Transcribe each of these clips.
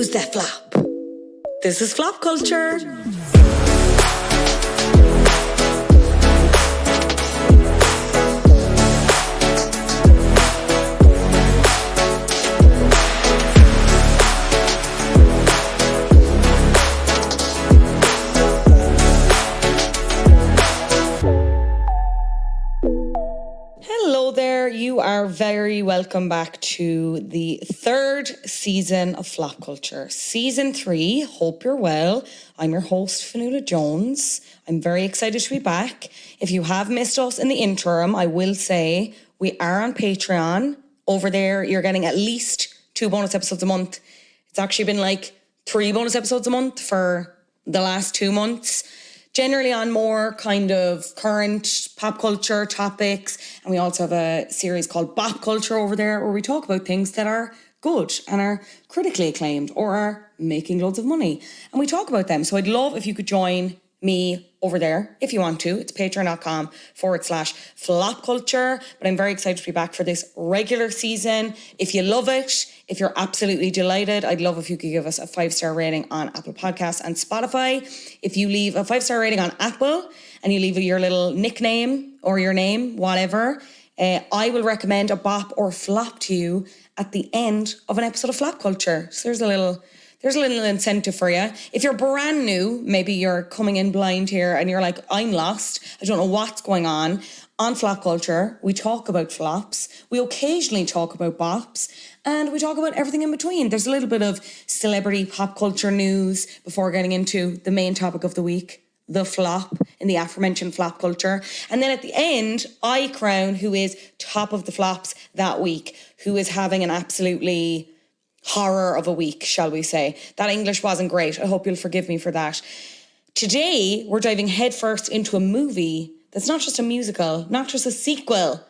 Who's that flop? This is Flop Culture. You are very welcome back to the third season of Flop Culture. Season 3, hope you're well. I'm your host, Fionnuala Jones. I'm very excited to be back. If you have missed us in the interim, I will say we are on Patreon. Over there, you're getting at least 2 bonus episodes a month. It's actually been like 3 bonus episodes a month for the last 2 months. Generally on more kind of current pop culture topics. And we also have a series called Bop Culture over there where we talk about things that are good and are critically acclaimed or are making loads of money. And we talk about them. So I'd love if you could join me over there if you want to. It's patreon.com/Flop Culture. But I'm very excited to be back for this regular season. If you love it, if you're absolutely delighted, I'd love if you could give us a 5-star rating on Apple Podcasts and Spotify. If you leave a 5-star rating on Apple and you leave your little nickname or your name, whatever, I will recommend a bop or flop to you at the end of an episode of Flop Culture. So there's a little incentive for you. If you're brand new, maybe you're coming in blind here and you're like, I'm lost. I don't know what's going on. On Flop Culture, we talk about flops. We occasionally talk about bops. And we talk about everything in between. There's a little bit of celebrity pop culture news before getting into the main topic of the week, the flop in the aforementioned Flop Culture. And then at the end, I crown who is top of the flops that week, who is having an absolutely horror of a week, shall we say. That English wasn't great. I hope you'll forgive me for that. Today, we're diving headfirst into a movie that's not just a musical, not just a sequel,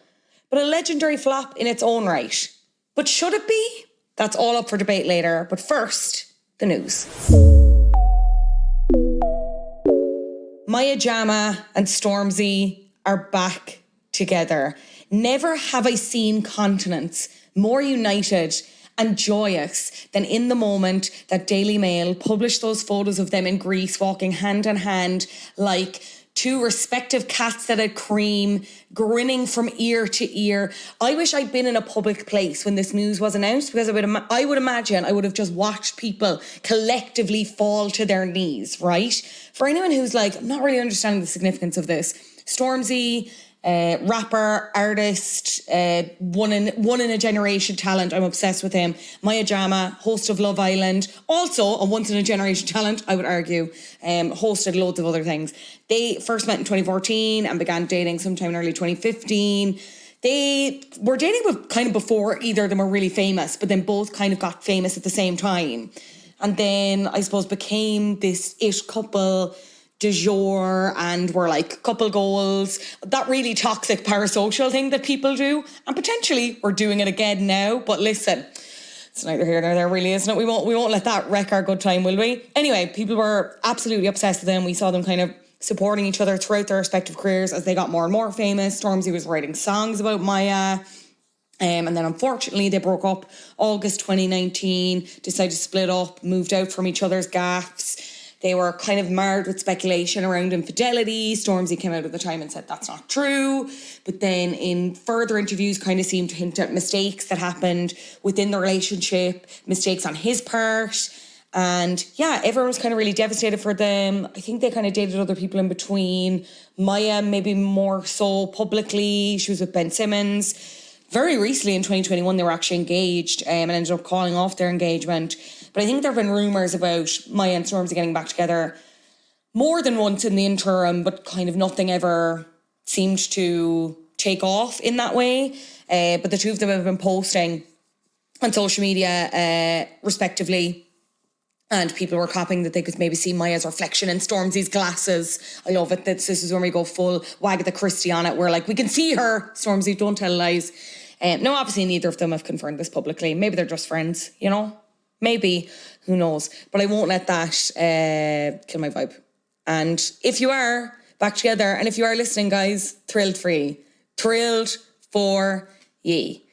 but a legendary flop in its own right. But should it be? That's all up for debate later. But first, the news. Maya Jama and Stormzy are back together. Never have I seen continents more united and joyous than in the moment that Daily Mail published those photos of them in Greece walking hand in hand like 2 respective cats that had cream, grinning from ear to ear. I wish I'd been in a public place when this news was announced, because I would imagine I would have just watched people collectively fall to their knees, right? For anyone who's like, I'm not really understanding the significance of this, Stormzy, rapper, artist, one in a generation talent. I'm obsessed with him. Maya Jama, host of Love Island, also a once in a generation talent, I would argue, hosted loads of other things. They first met in 2014 and began dating sometime in early 2015. They were dating kind of before either of them were really famous, but then both kind of got famous at the same time. And then I suppose became this it couple du jour and were like couple goals, that really toxic parasocial thing that people do, and potentially we're doing it again now. But listen, it's neither here nor there, really, isn't it? We won't let that wreck our good time, will we? Anyway, people were absolutely obsessed with them. We saw them kind of supporting each other throughout their respective careers as they got more and more famous. Stormzy was writing songs about Maya. And then unfortunately they broke up August 2019, decided to split up, moved out from each other's gaffes. They were kind of marred with speculation around infidelity. Stormzy came out at the time and said that's not true. But then in further interviews kind of seemed to hint at mistakes that happened within the relationship, mistakes on his part. And yeah, everyone was kind of really devastated for them. I think they kind of dated other people in between. Maya, maybe more so publicly. She was with Ben Simmons. Very recently in 2021, they were actually engaged and ended up calling off their engagement. But I think there have been rumours about Maya and Stormzy getting back together more than once in the interim, but kind of nothing ever seemed to take off in that way. But the two of them have been posting on social media, respectively, and people were copying that they could maybe see Maya's reflection in Stormzy's glasses. I love it. This is when we go full Agatha Christie on it. We're like, we can see her. Stormzy, don't tell lies. No, obviously neither of them have confirmed this publicly. Maybe they're just friends, you know? Maybe, who knows? But I won't let that kill my vibe. And if you are back together, and if you are listening, guys, thrilled for ye. Thrilled for ye.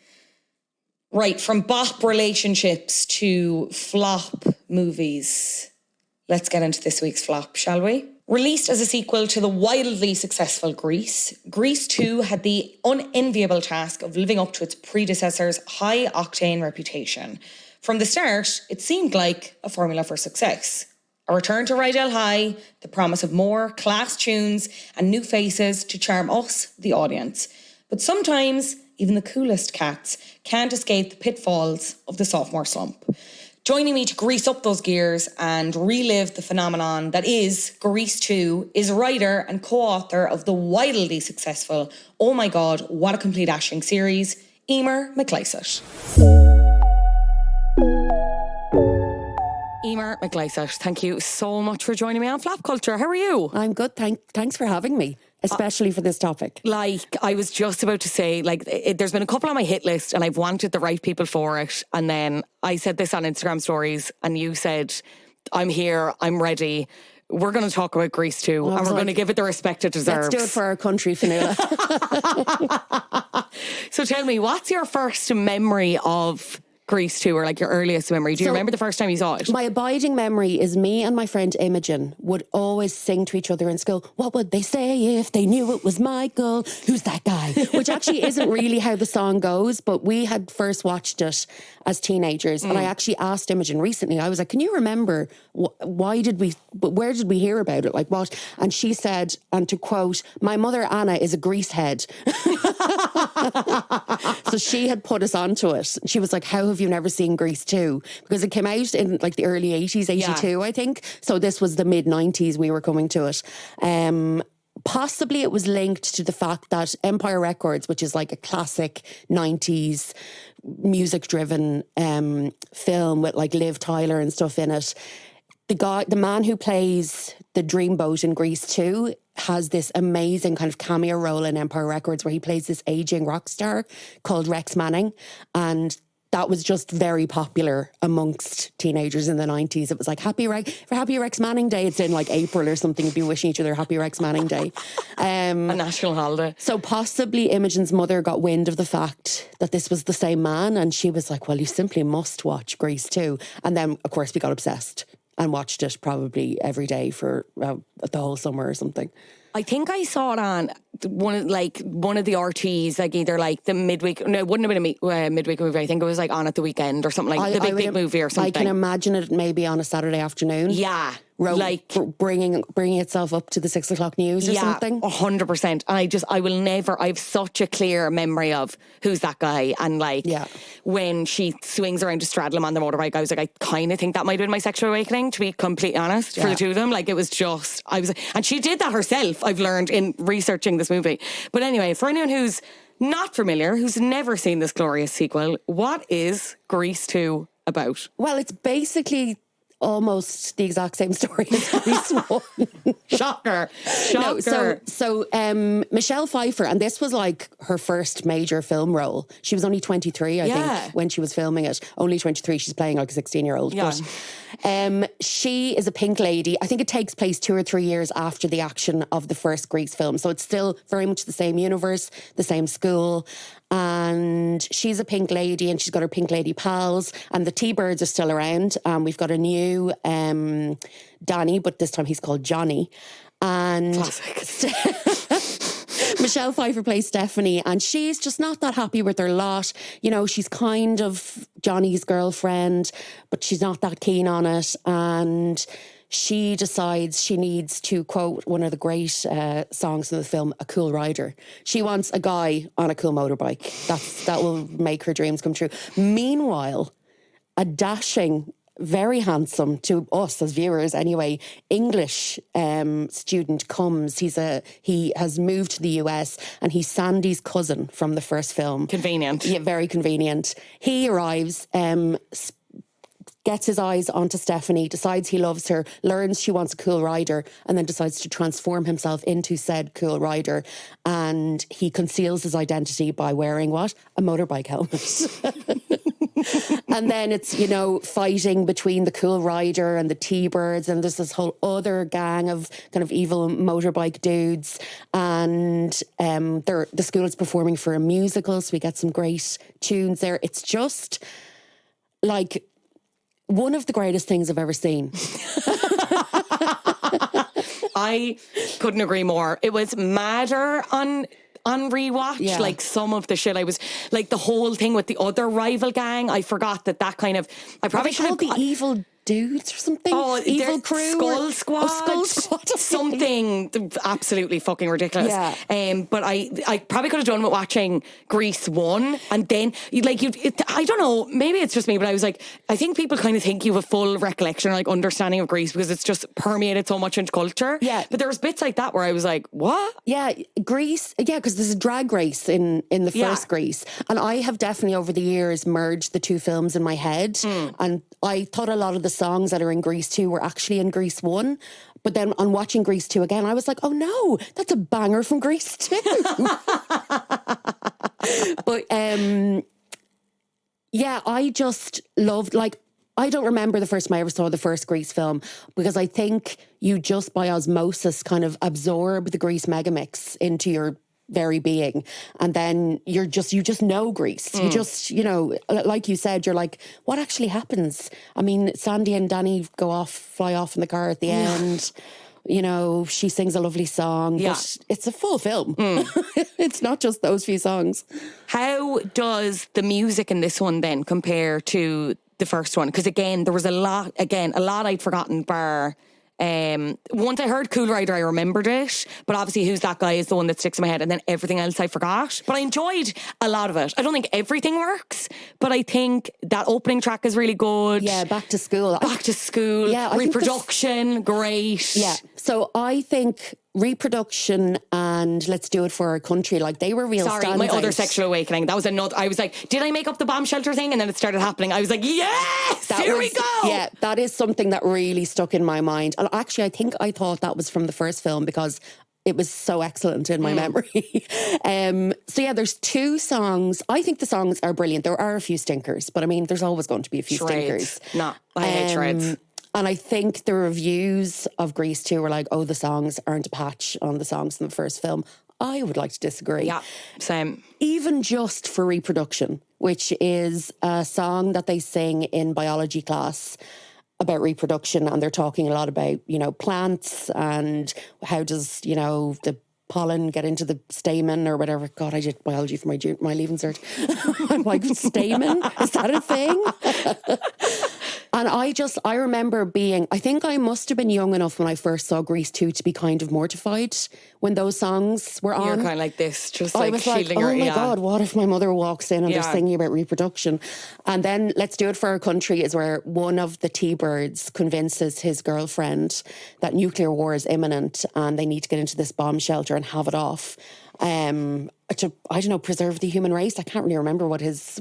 Right, from bop relationships to flop movies. Let's get into this week's flop, shall we? Released as a sequel to the wildly successful Grease, Grease 2 had the unenviable task of living up to its predecessor's high-octane reputation. From the start, it seemed like a formula for success. A return to Rydell High, the promise of more class tunes and new faces to charm us, the audience. But sometimes, even the coolest cats can't escape the pitfalls of the sophomore slump. Joining me to grease up those gears and relive the phenomenon that is Grease 2 is writer and co-author of the wildly successful Oh My God, What a Complete Ashling series, Emer McLysaght. Emer McLysaght, thank you so much for joining me on Flap Culture. How are you? I'm good. Thanks for having me, especially for this topic. Like, I was just about to say, like, there's been a couple on my hit list and I've wanted the right people for it. And then I said this on Instagram stories and you said, I'm here, I'm ready. We're going to talk about Grease 2 and we're going to give it the respect it deserves. Let's do it for our country, Fionnuala. So tell me, what's your first memory of Grease 2, or like your earliest memory? Do you remember the first time you saw it? My abiding memory is me and my friend Imogen would always sing to each other in school, what would they say if they knew it was Michael? Who's that guy? Which actually isn't really how the song goes, but we had first watched it as teenagers. And I actually asked Imogen recently, I was like, can you remember where did we hear about it? Like what? And she said, and to quote, my mother Anna is a grease head. So she had put us onto it. She was like, how have you never seen Grease 2? Because it came out in like the early 80s, 82, I think. So this was the mid 90s we were coming to it. Possibly it was linked to the fact that Empire Records, which is like a classic 90s music-driven film with like Liv Tyler and stuff in it, the man who plays the Dreamboat in Grease 2 has this amazing kind of cameo role in Empire Records where he plays this aging rock star called Rex Manning, and that was just very popular amongst teenagers in the 90s. It was like Happy Rex Manning Day. It's in like April or something. You'd be wishing each other Happy Rex Manning Day. A national holiday. So possibly Imogen's mother got wind of the fact that this was the same man, and she was like, well, you simply must watch Grease 2. And then, of course, we got obsessed and watched it probably every day for the whole summer or something. I think I saw it on one of the RTs, like either like the midweek. No, it wouldn't have been a midweek movie. I think it was like on at the weekend or something, like the big movie or something. I can imagine it maybe on a Saturday afternoon. Yeah. Like bringing itself up to the 6 o'clock news or something. 100%. And I have such a clear memory of who's that guy. And when she swings around to straddle him on the motorbike, I was like, I kind of think that might have been my sexual awakening, to be completely honest, for the two of them. Like, it was just, and she did that herself, I've learned in researching this movie. But anyway, for anyone who's not familiar, who's never seen this glorious sequel, what is Grease 2 about? Well, it's basically almost the exact same story as Grease 1. Shocker. No, so Michelle Pfeiffer, and this was like her first major film role. She was only 23, I think, when she was filming it. Only 23. She's playing like a 16-year-old. Yeah. But she is a pink lady. I think it takes place 2 or 3 years after the action of the first Grease film. So it's still very much the same universe, the same school. And she's a pink lady and she's got her pink lady pals, and the T-Birds are still around. We've got a new Danny, but this time he's called Johnny. And Michelle Pfeiffer plays Stephanie, and she's just not that happy with her lot. You know, she's kind of Johnny's girlfriend, but she's not that keen on it. And she decides she needs to quote one of the great songs in the film, A Cool Rider. She wants a guy on a cool motorbike. That will make her dreams come true. Meanwhile, a dashing, very handsome, to us as viewers anyway, English student comes. He has moved to the US and he's Sandy's cousin from the first film. Convenient. Yeah, very convenient. He arrives, gets his eyes onto Stephanie, decides he loves her, learns she wants a cool rider, and then decides to transform himself into said cool rider. And he conceals his identity by wearing what? A motorbike helmet. And then it's, you know, fighting between the Cool Rider and the T-Birds, and there's this whole other gang of kind of evil motorbike dudes. And the school is performing for a musical, so we get some great tunes there. It's just like one of the greatest things I've ever seen. I couldn't agree more. It was madder on rewatch. Like some of the shit I was like, the whole thing with the other rival gang, I forgot that kind of, I probably should have the evil dudes or something. Oh, evil crew, Skull Squad, Skull Squad, something absolutely fucking ridiculous. Yeah. But I probably could have done with watching Grease 1, and then I don't know, maybe it's just me, but I was like, I think people kind of think you have a full recollection or like understanding of Grease because it's just permeated so much into culture. Yeah, but there was bits like that where I was like, what? Yeah, Grease. Yeah, because there's a drag race in the first Grease, and I have definitely over the years merged the two films in my head, and I thought a lot of the songs that are in Grease 2 were actually in Grease 1. But then on watching Grease 2 again, I was like, oh no, that's a banger from Grease 2. But yeah, I just loved, like, I don't remember the first time I ever saw the first Grease film, because I think you just by osmosis kind of absorb the Grease megamix into your very being, and then you just know Grease. You just, you know, like you said, you're like, what actually happens? I mean, Sandy and Danny fly off in the car at the end. You know, she sings a lovely song, but it's a full film. It's not just those few songs. How does the music in this one then compare to the first one? Because again, there was a lot I'd forgotten, bar once I heard Cool Rider, I remembered it, but obviously Who's That Guy is the one that sticks in my head, and then everything else I forgot. But I enjoyed a lot of it. I don't think everything works, but I think that opening track is really good. Yeah, Back to School. Yeah, Reproduction, great. Yeah, so I think Reproduction and Let's Do It For Our Country, like they were real standouts. My other sexual awakening, that was another, I was like, did I make up the bomb shelter thing? And then it started happening. I was like, yes, here we go. Yeah, that is something that really stuck in my mind. And actually, I think I thought that was from the first film because it was so excellent in my memory. So yeah, there's two songs. I think the songs are brilliant. There are a few stinkers, but I mean, there's always going to be a few stinkers. No, I hate shreds. And I think the reviews of Grease 2 were like, oh, the songs aren't a patch on the songs in the first film. I would like to disagree. Yeah, same. Even just for Reproduction, which is a song that they sing in biology class about reproduction, and they're talking a lot about, you know, plants and how does, you know, the pollen get into the stamen or whatever. God, I did biology for my leaving cert. I'm like, stamen? Is that a thing? And I remember I think I must have been young enough when I first saw Grease 2 to be kind of mortified when those songs were on. You're kind of like this, just I like was shielding like, her. oh my God, what if my mother walks in and they're singing about reproduction? And then Let's Do It For Our Country is where one of the T-Birds convinces his girlfriend that nuclear war is imminent and they need to get into this bomb shelter and have it off. To, I don't know, preserve the human race. I can't really remember what his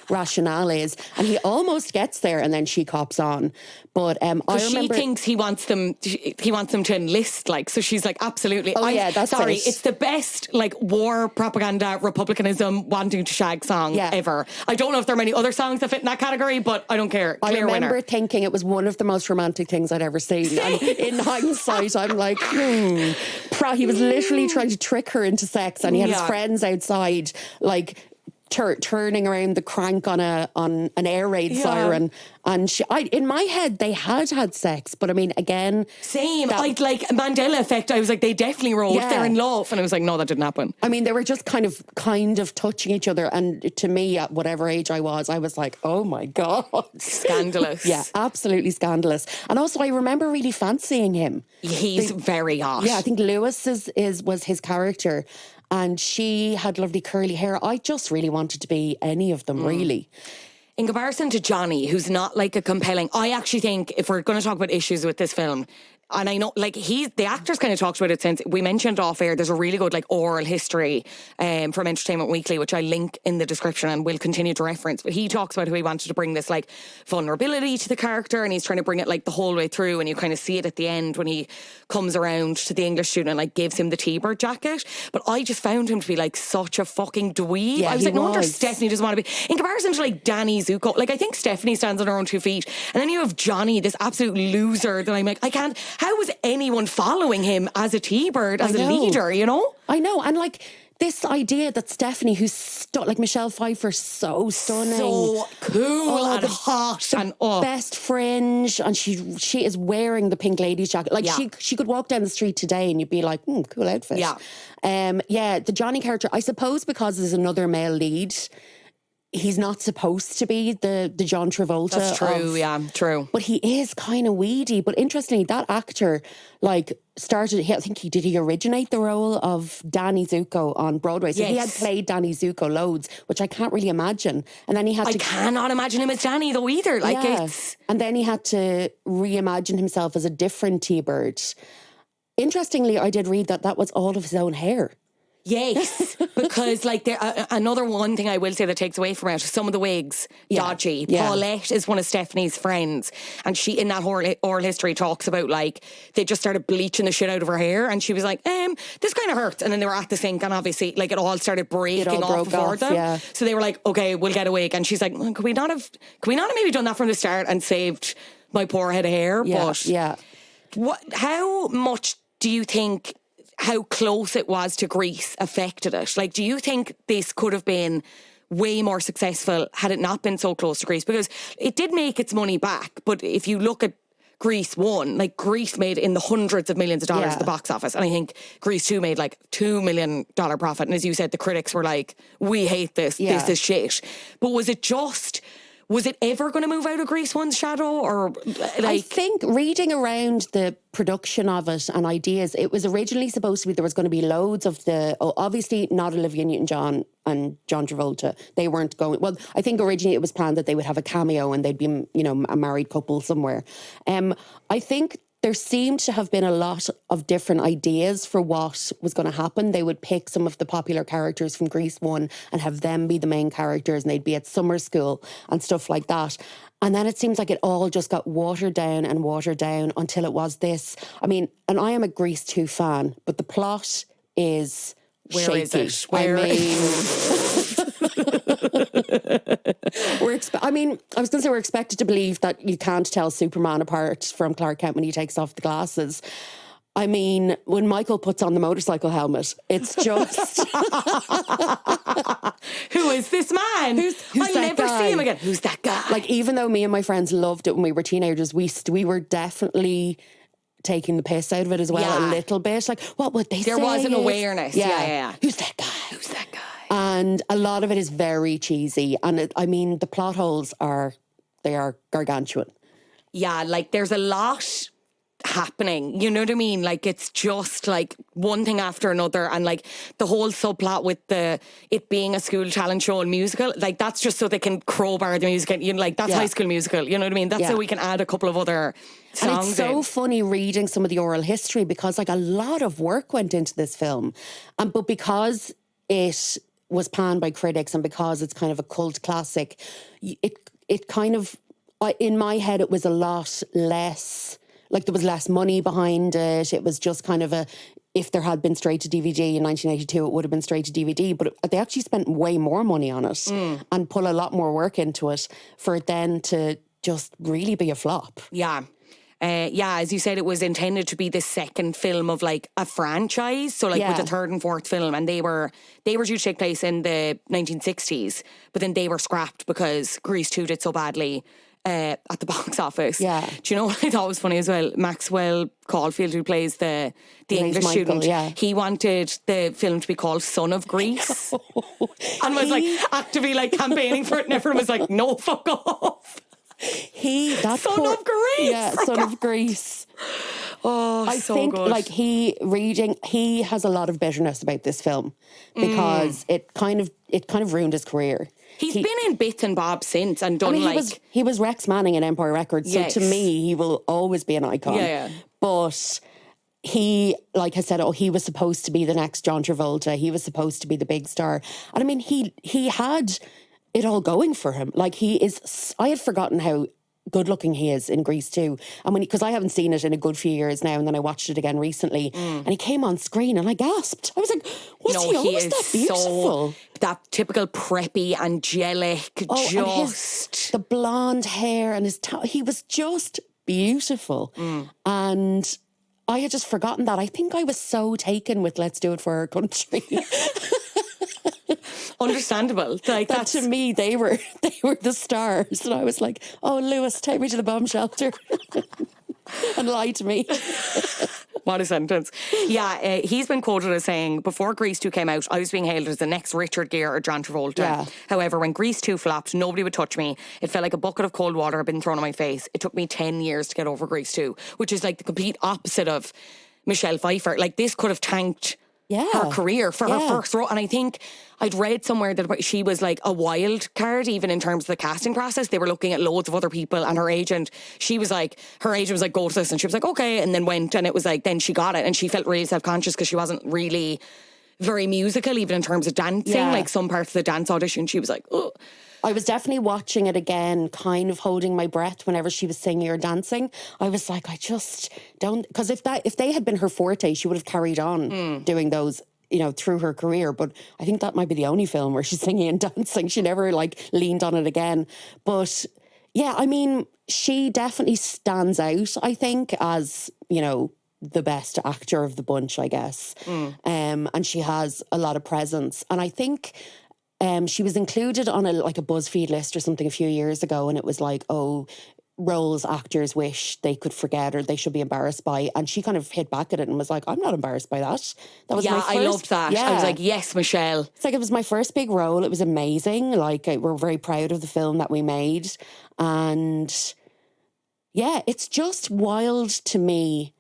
rationale is, and he almost gets there, and then she cops on. But I remember she thinks he wants them to enlist. Like, so she's like, absolutely. Oh yeah, that's sorry. it. It's the best like war propaganda, republicanism, wanting to shag song ever. I don't know if there are many other songs that fit in that category, but I don't care. I Clear remember winner. thinking it was one of the most romantic things I'd ever seen. And in hindsight, I'm like, he was literally trying to trick her into sex, and he had his friends outside, like turning around the crank on an air raid siren. And in my head, they had sex, but I mean, again, same. Like Mandela effect. I was like, they definitely wrote they're in love, and I was like, no, that didn't happen. I mean, they were just kind of touching each other, and to me, at whatever age I was like, oh my God, scandalous. Yeah, absolutely scandalous. And also, I remember really fancying him. He's very hot. Yeah, I think Lewis was his character. And she had lovely curly hair. I just really wanted to be any of them, really. In comparison to Johnny, who's not like a compelling... I actually think, if we're going to talk about issues with this film, And I know, like, the actor's kind of talked about it since we mentioned off air. There's a really good, like, oral history from Entertainment Weekly, which I link in the description and will continue to reference. But he talks about how he wanted to bring this, like, vulnerability to the character, and he's trying to bring it, like, the whole way through. And you kind of see it at the end when he comes around to the English student and, like, gives him the T-bird jacket. But I just found him to be, like, such a fucking dweeb. Yeah, I was like, no wonder Stephanie doesn't want to be. In comparison to, like, Danny Zuko, like, I think Stephanie stands on her own 2 feet. And then you have Johnny, this absolute loser that I'm like, I can't. How was anyone following him as a T-bird, as a leader, you know? I know. And like this idea that Stephanie, who's like Michelle Pfeiffer, so stunning. So cool and hot and best fringe. And she is wearing the pink ladies jacket. Like she could walk down the street today and you'd be like, cool outfit. Yeah. The Johnny character, I suppose because there's another male lead, he's not supposed to be the John Travolta. That's true, true. But he is kind of weedy. But interestingly, that actor, like, I think he originate the role of Danny Zuko on Broadway. So he had played Danny Zuko loads, which I can't really imagine. And then I cannot imagine him as Danny though either. And then he had to reimagine himself as a different T-bird. Interestingly, I did read that was all of his own hair. Yes, because like another one thing I will say that takes away from it, some of the wigs, dodgy. Paulette is one of Stephanie's friends, and she in that oral history talks about like they just started bleaching the shit out of her hair, and she was like, this kind of hurts, and then they were at the sink, and obviously like it all started breaking off before them. Yeah. So they were like, okay, we'll get a wig, and she's like, could we not have maybe done that from the start and saved my poor head of hair? How much do you think? How close it was to Grease affected it? Like, do you think this could have been way more successful had it not been so close to Grease? Because it did make its money back, but if you look at Grease 1, like Grease made in the hundreds of millions of dollars at the box office, and I think Grease 2 made like $2 million profit, and as you said, the critics were like, we hate this, this is shit. But was it ever going to move out of Grease 1's shadow? Or like, I think reading around the production of it and ideas, it was originally supposed to be there was going to be loads of obviously not Olivia Newton-John and John Travolta. They weren't going. Well, I think originally it was planned that they would have a cameo and they'd be, a married couple somewhere. I think there seemed to have been a lot of different ideas for what was going to happen. They would pick some of the popular characters from Grease 1 and have them be the main characters, and they'd be at summer school and stuff like that. And then it seems like it all just got watered down until it was this. I mean, and I am a Grease 2 fan, but the plot is shaky. Is it? Where? I was going to say we're expected to believe that you can't tell Superman apart from Clark Kent when he takes off the glasses. I mean, when Michael puts on the motorcycle helmet, it's just... Who is this man? I'll never see him again. Who's that guy? Like, even though me and my friends loved it when we were teenagers, we were definitely taking the piss out of it as well, a little bit. Like, what would they say? There was an awareness. Yeah. Who's that guy? And a lot of it is very cheesy. And the plot holes are gargantuan. Yeah, like there's a lot happening, you know what I mean? Like it's just like one thing after another, and like the whole subplot with it being a school talent show and musical, like that's just so they can crowbar the music, like that's High School Musical, you know what I mean? That's so we can add a couple of other songs. And it's so funny reading some of the oral history because like a lot of work went into this film, but because it was panned by critics and because it's kind of a cult classic, it kind of, in my head, it was a lot less, like there was less money behind it. It was just kind of if there had been straight to DVD in 1982, it would have been straight to DVD, but they actually spent way more money on it and put a lot more work into it for it then to just really be a flop. Yeah. As you said, it was intended to be the second film of like a franchise. So like with the third and fourth film, and they were due to take place in the 1960s, but then they were scrapped because Grease 2 did so badly at the box office. Yeah. Do you know what I thought was funny as well? Maxwell Caulfield, who plays the English student, he wanted the film to be called Son of Grease and was like actively like campaigning for it, and everyone was like, no, fuck off. Son of Grease. Yeah, Son of Grease. Oh, I think good. Like he has a lot of bitterness about this film because it kind of ruined his career. He's been in bits and bobs since and done he was Rex Manning in Empire Records, so to me he will always be an icon. Yeah. But he, like I said, he was supposed to be the next John Travolta. He was supposed to be the big star. And I mean, he had it all going for him. Like I had forgotten how good looking he is in Grease 2. And because I haven't seen it in a good few years now, and then I watched it again recently, and he came on screen and I gasped. I was like, what's he always that beautiful? That typical preppy, angelic, and the blonde hair and he was just beautiful. And I had just forgotten that. I think I was so taken with Let's Do It for Our Country. Understandable. Like that to me, they were the stars. And I was like, oh, Lewis, take me to the bomb shelter and lie to me. What a sentence. Yeah, he's been quoted as saying, before Grease 2 came out, I was being hailed as the next Richard Gere or John Travolta. Yeah. However, when Grease 2 flopped, nobody would touch me. It felt like a bucket of cold water had been thrown on my face. It took me 10 years to get over Grease 2, which is like the complete opposite of Michelle Pfeiffer. Like, this could have tanked her career for her first role. And I think I'd read somewhere that she was like a wild card, even in terms of the casting process. They were looking at loads of other people, and her agent was like, go to this. And she was like, okay. And then went, and it was like, then she got it. And she felt really self-conscious because she wasn't really very musical, even in terms of dancing. Yeah. Like some parts of the dance audition, she was like, oh. I was definitely watching it again, kind of holding my breath whenever she was singing or dancing. I was like, I just don't, because if they had been her forte, she would have carried on doing those, through her career. But I think that might be the only film where she's singing and dancing. She never leaned on it again. But yeah, I mean, she definitely stands out, I think, as, the best actor of the bunch, I guess. And she has a lot of presence. And I think she was included on a BuzzFeed list or something a few years ago, and it was like, roles actors wish they could forget or they should be embarrassed by. And she kind of hit back at it and was like, I'm not embarrassed by that. That was my first. I loved that. Yeah. I was like, yes, Michelle. It's like, it was my first big role. It was amazing. We're very proud of the film that we made. And yeah, it's just wild to me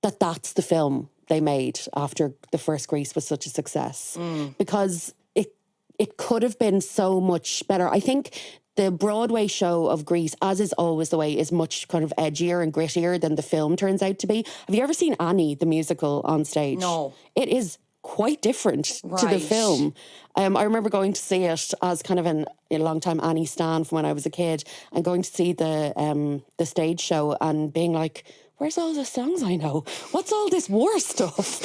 that that's the film they made after the first Grease was such a success. Because it could have been so much better. I think the Broadway show of Grease, as is always the way, is much kind of edgier and grittier than the film turns out to be. Have you ever seen Annie, the musical, on stage? No. It is quite different to the film. I remember going to see it as kind of a long-time Annie stan from when I was a kid, and going to see the stage show and being like, where's all the songs I know? What's all this war stuff?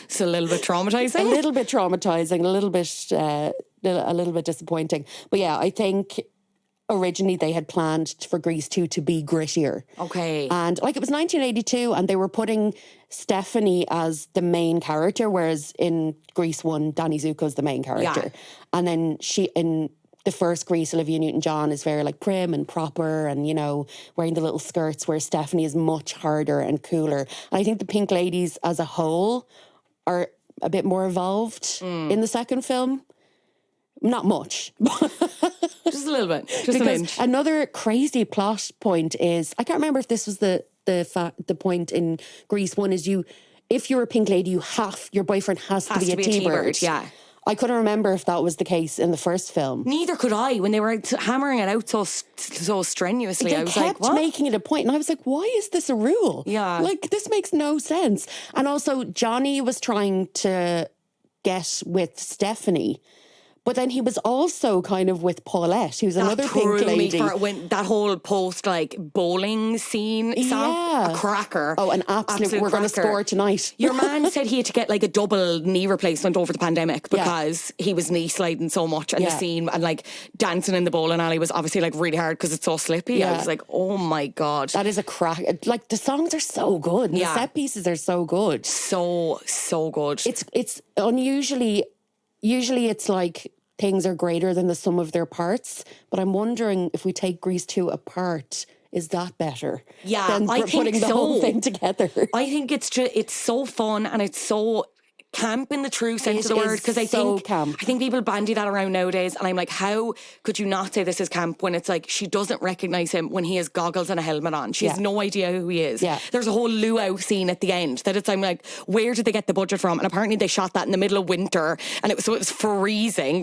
It's a little bit traumatizing. A little bit traumatizing, a little bit disappointing. But yeah, I think originally they had planned for Grease 2 to be grittier. Okay. And it was 1982 and they were putting Stephanie as the main character, whereas in Grease 1, Danny Zuko's the main character. Yeah. And then in the first Grease, Olivia Newton-John is very prim and proper and, wearing the little skirts, where Stephanie is much harder and cooler. And I think the Pink Ladies as a whole are a bit more evolved in the second film. Not much. Just a little bit. Just an inch. Another crazy plot point is, I can't remember if this was the point in Grease 1, is if you're a Pink Lady, your boyfriend has to be a T-bird. Yeah. I couldn't remember if that was the case in the first film. Neither could I. When they were hammering it out so strenuously, they I was like, what? kept making it a point, and I was like, why is this a rule? Yeah. This makes no sense. And also, Johnny was trying to get with Stephanie, but then he was also kind of with Paulette, who's another Pink Lady. When that whole post bowling scene, a cracker. Oh, an absolute we're going to score tonight. Your man said he had to get a double knee replacement over the pandemic because he was knee sliding so much, and the scene and dancing in the bowling alley was obviously really hard because it's so slippy. Yeah. I was like, oh my God. That is a crack. The songs are so good. And the set pieces are so good. So good. It's unusually... Usually it's things are greater than the sum of their parts, but I'm wondering if we take Grease 2 apart, is that better? Yeah, than I think putting the whole thing together? I think it's so fun and it's so camp in the true sense of the word, because I think people bandy that around nowadays, and I'm like, how could you not say this is camp when it's she doesn't recognise him when he has goggles and a helmet on. She has no idea who he is. Yeah. There's a whole luau scene at the end that I'm like, where did they get the budget from? And apparently they shot that in the middle of winter, and it was freezing.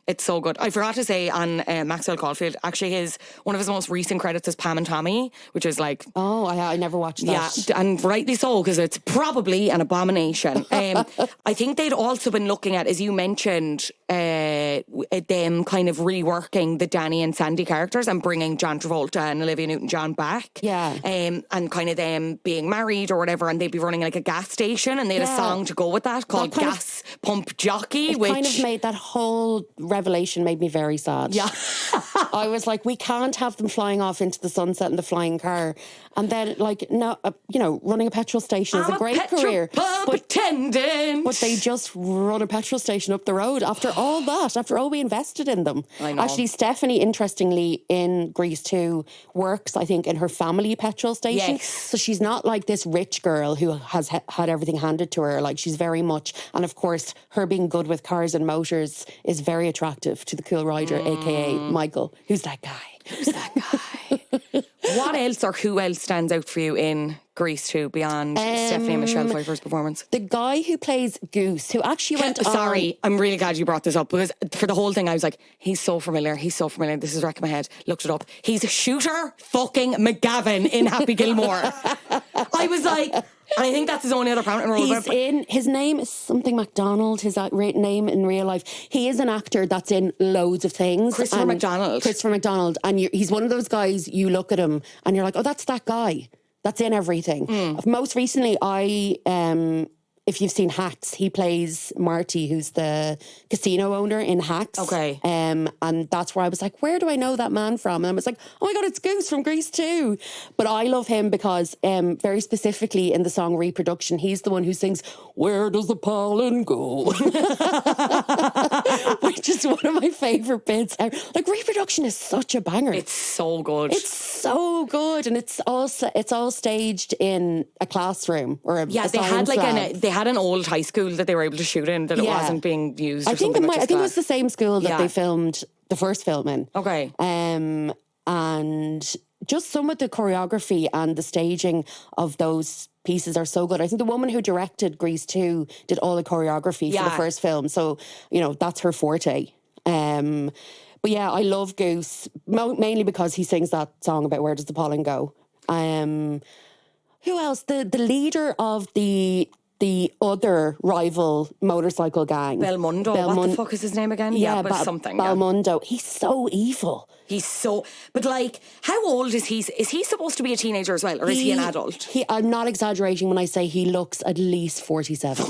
It's so good. I forgot to say on Maxwell Caulfield, actually one of his most recent credits is Pam and Tommy, which is like... Oh, I never watched that. Yeah, and rightly so, because it's probably an abomination. I think they'd also been looking at, as you mentioned, them kind of reworking the Danny and Sandy characters and bringing John Travolta and Olivia Newton-John back. Yeah. And kind of them being married or whatever, and they'd be running like a gas station, and they had a song to go with that called Gas Pump Jockey. It kind of made that whole revelation made me very sad. Yeah. I was like, we can't have them flying off into the sunset in the flying car. And then, like, no, running a petrol station is a great career. Pump attendant. But they just run a petrol station up the road after all that, after all we invested in them. I know. Actually, Stephanie, interestingly, in Grease 2, works, I think, in her family petrol station. Yes. So she's not like this rich girl who has had everything handed to her. Like, she's very much, and of course, her being good with cars and motors is very attractive to the cool rider, aka Michael. Who's that guy? Who's that guy? What else or who else stands out for you in Grease 2 beyond Stephanie and Michelle Pfeiffer's performance? The guy who plays Goose, who actually went on... Sorry, I'm really glad you brought this up, because for the whole thing I was like, he's so familiar. This is wrecking my head. Looked it up. He's Shooter fucking McGavin in Happy Gilmore. I was like... And I think that's his only other prominent role. His name is something McDonald, his name in real life. He is an actor that's in loads of things. Christopher McDonald. And he's one of those guys, you look at him and you're like, oh, that's that guy. That's in everything. Most recently, if you've seen Hacks, he plays Marty, who's the casino owner in Hacks. Okay. And that's where I was like, where do I know that man from? And I was like, oh my God, it's Goose from Grease 2. But I love him because very specifically in the song Reproduction, he's the one who sings, where does the pollen go? Which is one of my favourite bits. Like, Reproduction is such a banger. It's so good. It's so good. And it's all staged in a classroom or a science lab. They had an old high school that they were able to shoot in that it wasn't being used. I think it was the same school that they filmed the first film in. Okay. And just some of the choreography and the staging of those pieces are so good. I think the woman who directed Grease 2 did all the choreography for the first film. So, that's her forte. But yeah, I love Goose, mainly because he sings that song about where does the pollen go. Who else? The leader of the other rival motorcycle gang. Belmondo. What the fuck is his name again? Yeah, but something. Belmondo. Yeah. He's so evil. But like, how old is he? Is he supposed to be a teenager as well? Or is he an adult? I'm not exaggerating when I say he looks at least 47.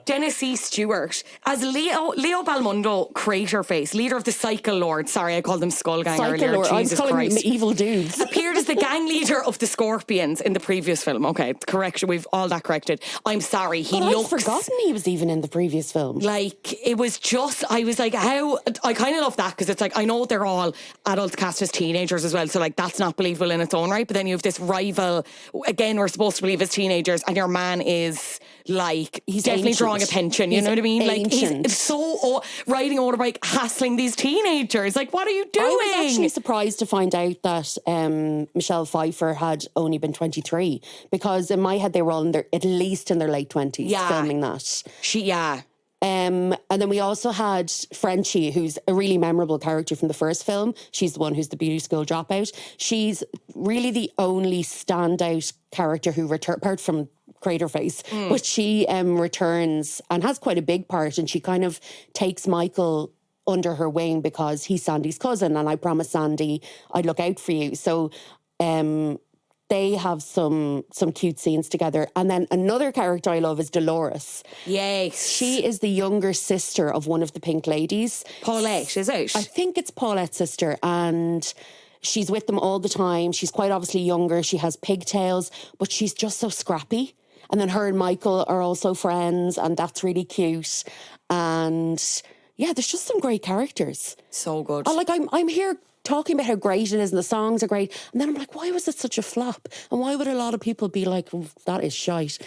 Dennis C. Stewart as Leo Belmondo, Crater Face, leader of the Cycle Lords. Sorry, I called them Skull Gang earlier. Jesus I was calling them evil dudes. Appeared as the gang leader of the Scorpions in the previous film. Okay, correction. We've all that corrected. I'm sorry. I'd forgotten he was even in the previous film. Like, it was just, I was like, how? I kind of love that because it's like, I know they're all adults cast as teenagers as well. So like, that's not believable in its own right. But then you have this rival. Again, we're supposed to believe as teenagers, and your man is like, he's definitely ancient. Drawing a pension. You know what I mean? Ancient. Like, he's so riding a motorbike, hassling these teenagers. Like, what are you doing? I was actually surprised to find out that Michelle Pfeiffer had only been 23, because in my head they were all at least in their late 20s filming that. And then we also had Frenchie, who's a really memorable character from the first film. She's the one who's the beauty school dropout. She's really the only standout character who apart from Crater Face, but she returns and has quite a big part, and she kind of takes Michael under her wing because he's Sandy's cousin, and I promised Sandy I'd look out for you. So they have some cute scenes together. And then another character I love is Dolores. Yes. She is the younger sister of one of the Pink Ladies. Paulette, is it? I think it's Paulette's sister, and she's with them all the time. She's quite obviously younger. She has pigtails, but she's just so scrappy. And then her and Michael are also friends, and that's really cute. And yeah, there's just some great characters. So good. I'm here talking about how great it is and the songs are great, and then I'm like, why was it such a flop? And why would a lot of people be like, oh, that is shite?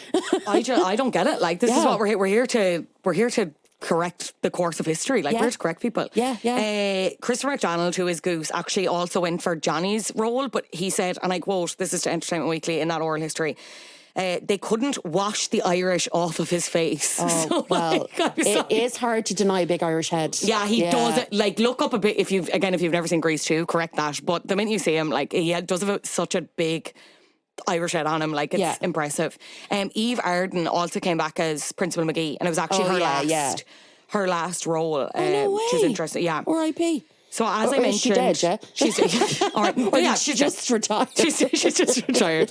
I don't get it. Like, this is what we're here to correct the course of history. Like, we're here to correct people. Christopher McDonald, who is Goose, actually also went for Johnny's role, but he said, and I quote, this is to Entertainment Weekly in that oral history, they couldn't wash the Irish off of his face. Oh, So, well, it is hard to deny a big Irish head. Yeah, he does it. Like, look up a bit if you've never seen Grease 2, correct that. But the minute you see him, like, he does have such a big Irish head on him, like, it's impressive. Eve Arden also came back as Principal McGee, and it was actually her last role, no way. which is interesting. Yeah, R.I.P. So as I mentioned, is she dead? Yeah, she's just retired. She's just retired.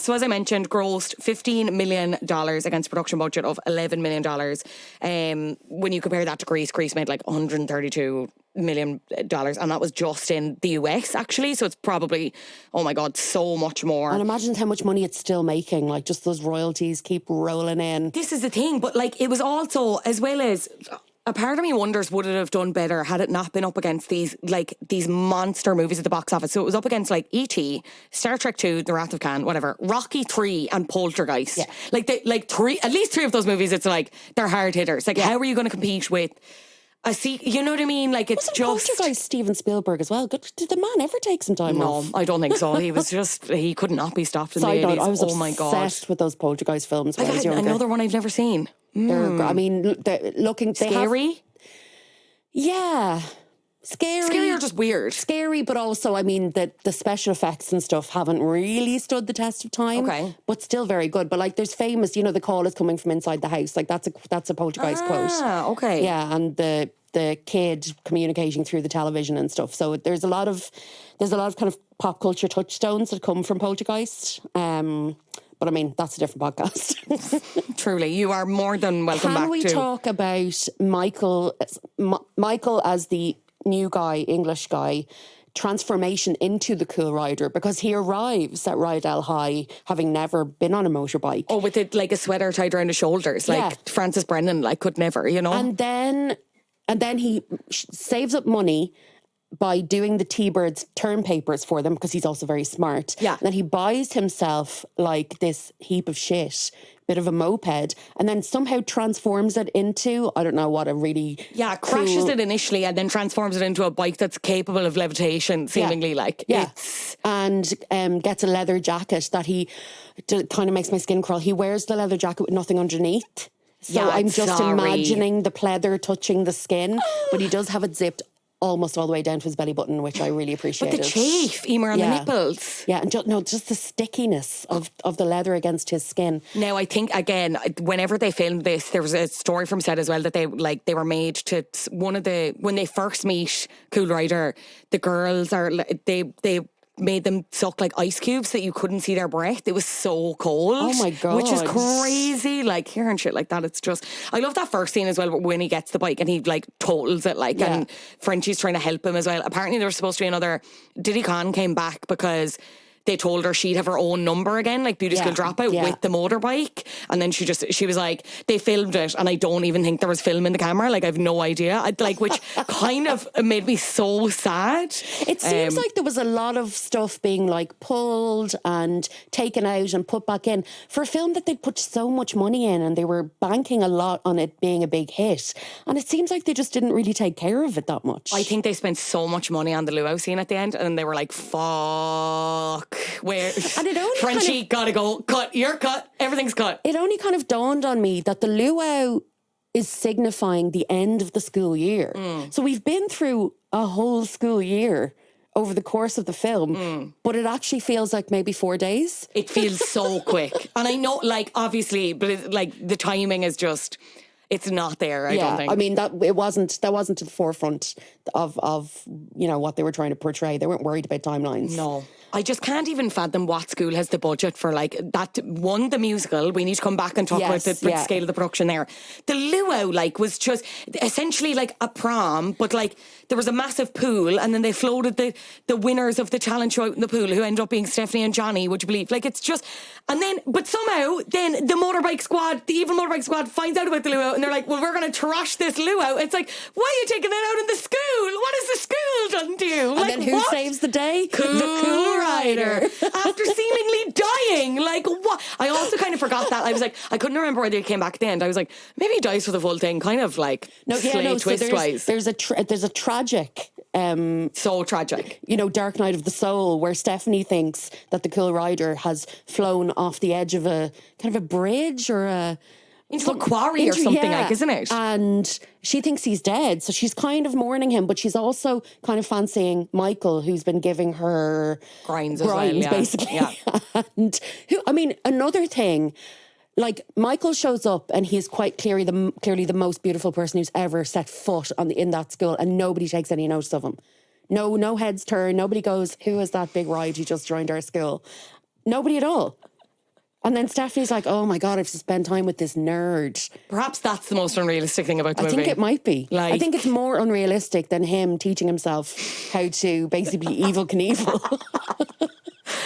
So as I mentioned, grossed $15 million against a production budget of $11 million. When you compare that to Grease made like $132 million, and that was just in the US actually. So it's probably, oh my God, so much more. And imagine how much money it's still making. Like, just those royalties keep rolling in. This is the thing, but like, it was also, as well as, a part of me wonders, would it have done better had it not been up against these monster movies at the box office? So it was up against like E.T., Star Trek 2, The Wrath of Khan, whatever, Rocky 3 and Poltergeist. Yeah. At least three of those movies, it's like, they're hard hitters. Like, how are you going to compete with you know what I mean? Like, it's just... Poltergeist Steven Spielberg as well. Did the man ever take some time off? No, I don't think so. He was he could not be stopped in the 80s. I was obsessed with those Poltergeist films when I was younger. Another one I've never seen. I mean, Scary? Yeah. Scary or just weird? Scary, but also, I mean, the special effects and stuff haven't really stood the test of time. Okay. But still very good. But like, there's famous, the call is coming from inside the house. Like, that's a Poltergeist quote. Ah, okay. Yeah, and the kid communicating through the television and stuff. So there's a lot of kind of pop culture touchstones that come from Poltergeist. But I mean, that's a different podcast. Truly, you are more than welcome back to... Can we talk about Michael as the new guy, English guy, transformation into the cool rider? Because he arrives at Rydell High having never been on a motorbike. Oh, with it like a sweater tied around his shoulders, like Francis Brennan, like, could never, And then he saves up money by doing the T-Birds term papers for them, because he's also very smart. Yeah. And then he buys himself like this heap of shit, bit of a moped, and then somehow transforms it into, I don't know what, a really crashes it initially and then transforms it into a bike that's capable of levitation, seemingly and gets a leather jacket that kind of makes my skin crawl. He wears the leather jacket with nothing underneath. So I'm just imagining the pleather touching the skin, but he does have it zipped almost all the way down to his belly button, which I really appreciated. But the chafe, Emer, on the nipples. Yeah, and just the stickiness of the leather against his skin. Now, I think, again, whenever they filmed this, there was a story from set as well that they were made to, when they first meet Cool Rider, the girls they made them suck like ice cubes so that you couldn't see their breath. It was so cold. Oh my God. Which is crazy. Like, hearing shit like that, it's just... I love that first scene as well, when he gets the bike and he like totals it, like, and Frenchie's trying to help him as well. Apparently there was supposed to be another... Diddy Khan came back because they told her she'd have her own number again, like Beauty School Dropout, with the motorbike. And then she was like, they filmed it and I don't even think there was film in the camera. Like, I have no idea. Which kind of made me so sad. It seems like there was a lot of stuff being like pulled and taken out and put back in for a film that they'd put so much money in, and they were banking a lot on it being a big hit. And it seems like they just didn't really take care of it that much. I think they spent so much money on the luau scene at the end, and they were like, fuck. Where Frenchie gotta go, you're cut, everything's cut. It only kind of dawned on me that the luau is signifying the end of the school year. So we've been through a whole school year over the course of the film, but it actually feels like maybe 4 days. It feels so quick. And I know, like, obviously, but the timing is just... It's not there, I don't think. I mean, that wasn't to the forefront of what they were trying to portray. They weren't worried about timelines. No. I just can't even fathom what school has the budget for, like, that. One, the musical. We need to come back and talk about the scale of the production there. The luau, like, was just essentially like a prom, but like there was a massive pool, and then they floated the winners of the talent show out in the pool, who ended up being Stephanie and Johnny, would you believe? Like, it's just... And then, but somehow, then the evil motorbike squad finds out about the luau, and they're like, well, we're going to trash this luau. It's like, why are you taking that out in the school? What has the school done to you? And then who saves the day? The cool rider. After seemingly dying. Like, what? I also kind of forgot that. I was like, I couldn't remember whether he came back at the end. I was like, maybe he dies for the full thing, kind of like twist-wise. There's a tragic So tragic. You know, Dark Night of the Soul, where Stephanie thinks that the cool rider has flown off the edge of a kind of a bridge or into a quarry or something, like, isn't it? And she thinks he's dead. So she's kind of mourning him, but she's also kind of fancying Michael, who's been giving her grinds basically. Yeah. And another thing, like, Michael shows up and he's quite clearly the most beautiful person who's ever set foot in that school, and nobody takes any notice of him. No heads turn. Nobody goes, who is that big ride who just joined our school? Nobody at all. And then Stephanie's like, oh my God, I have to spend time with this nerd. Perhaps that's the most unrealistic thing about the movie. I think it might be. Like, I think it's more unrealistic than him teaching himself how to basically Evel Knievel.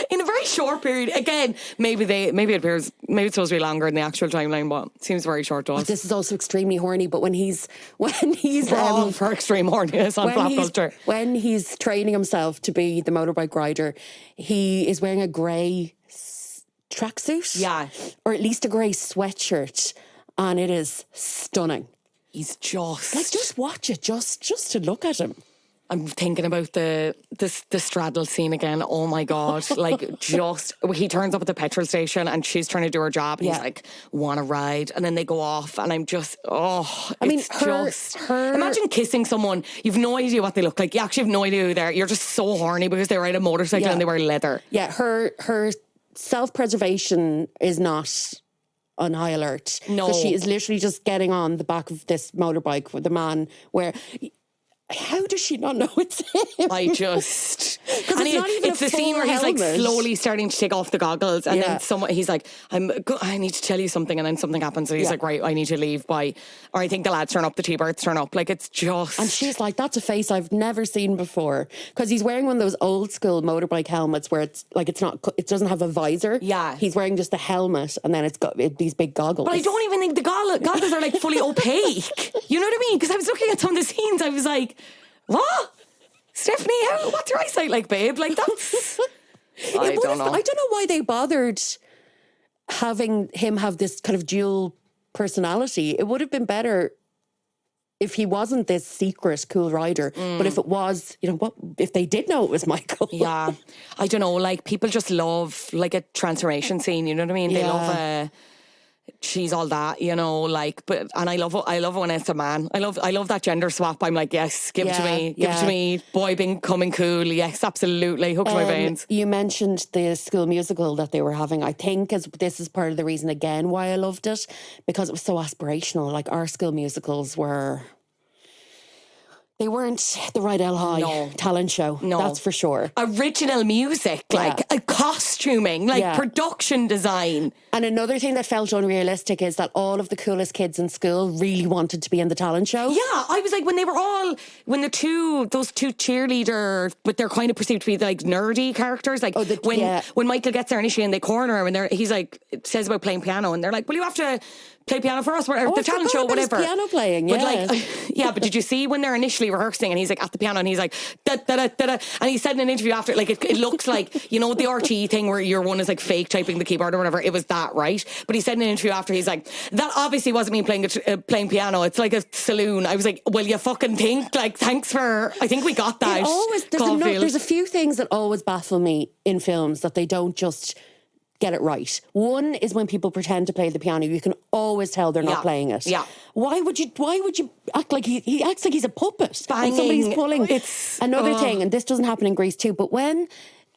In a very short period. Again, maybe it's supposed to be longer in the actual timeline, but it seems very short to us. This is also extremely horny, but when he's for extreme horniness on Flop Culture. When he's training himself to be the motorbike rider, he is wearing a grey tracksuit. Yeah. Or at least a grey sweatshirt. And it is stunning. He's just... Like, just watch it, just to look at him. I'm thinking about the straddle scene again. Oh my God. Like, he turns up at the petrol station and she's trying to do her job. And he's like, want to ride? And then they go off and I'm just, imagine kissing someone. You've no idea what they look like. You actually have no idea who they are. You're just so horny because they ride a motorcycle and they wear leather. Yeah, her self-preservation is not on high alert. No. Because she is literally just getting on the back of this motorbike with the man where... How does she not know it's him? I just... And it's the scene where he's like slowly starting to take off the goggles and then he's like, I need to tell you something, and then something happens and he's like, right, I need to leave by... Or I think the lads turn up, the T-Birds turn up. Like, it's just... And she's like, that's a face I've never seen before. Because he's wearing one of those old school motorbike helmets where it doesn't have a visor. Yeah. He's wearing just a helmet and then it's got these big goggles. But I don't even think the goggles are like fully opaque. You know what I mean? Because I was looking at some of the scenes, I was like... What? Stephanie, what's your eyesight like, babe? Like, that's... I don't know. I don't know why they bothered having him have this kind of dual personality. It would have been better if he wasn't this secret cool rider. But if it was, if they did know it was Michael. Yeah. I don't know, like, people just love, like, a transformation scene, you know what I mean? They love she's all that, like, but, and I love when it's a man. I love that gender swap. I'm like, yes, give it to me, boy becoming cool. Yes, absolutely, hooks my veins. You mentioned the school musical that they were having. I think this is part of the reason again why I loved it, because it was so aspirational. Like, our school musicals they weren't the right high talent show. No. That's for sure. Original music, like costuming, like production design. And another thing that felt unrealistic is that all of the coolest kids in school really wanted to be in the talent show. Yeah, I was like, when those two cheerleader, but they're kind of perceived to be like nerdy characters. Like when Michael gets there initially and they corner him and he's like, it says about playing piano and they're like, well, you have to play piano for us, or the talent show, whatever. Piano playing, But but did you see when they're initially rehearsing and he's like at the piano and he's like da da da da da, and he said in an interview after, like, it looks like, the RTE thing where your one is like fake typing the keyboard or whatever. It was that, right? But he said in an interview after, he's like, that obviously wasn't me playing piano. It's like a saloon. I was like, well, you fucking think, like, thanks for, I think we got that. There's a few things that always baffle me in films, that they don't just get it right. One is when people pretend to play the piano. You can always tell they're not playing it. Yeah. Why would you act like he acts like he's a puppet? Banging. When somebody's pulling. It's another thing, and this doesn't happen in Greece too, but when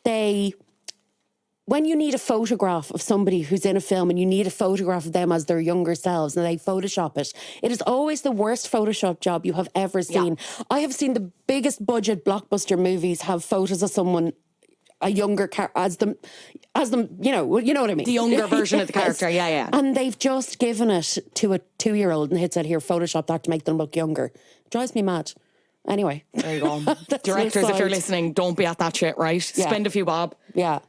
you need a photograph of somebody who's in a film and you need a photograph of them as their younger selves and they Photoshop it, it is always the worst Photoshop job you have ever seen. Yeah. I have seen the biggest budget blockbuster movies have photos of someone, a younger as them, you know what I mean? The younger version of the character, yeah. And they've just given it to a 2-year-old and said, here, Photoshop that to make them look younger. Drives me mad. Anyway. There you go. Directors, if you're listening, don't be at that shit, right? Yeah. Spend a few bob. Yeah.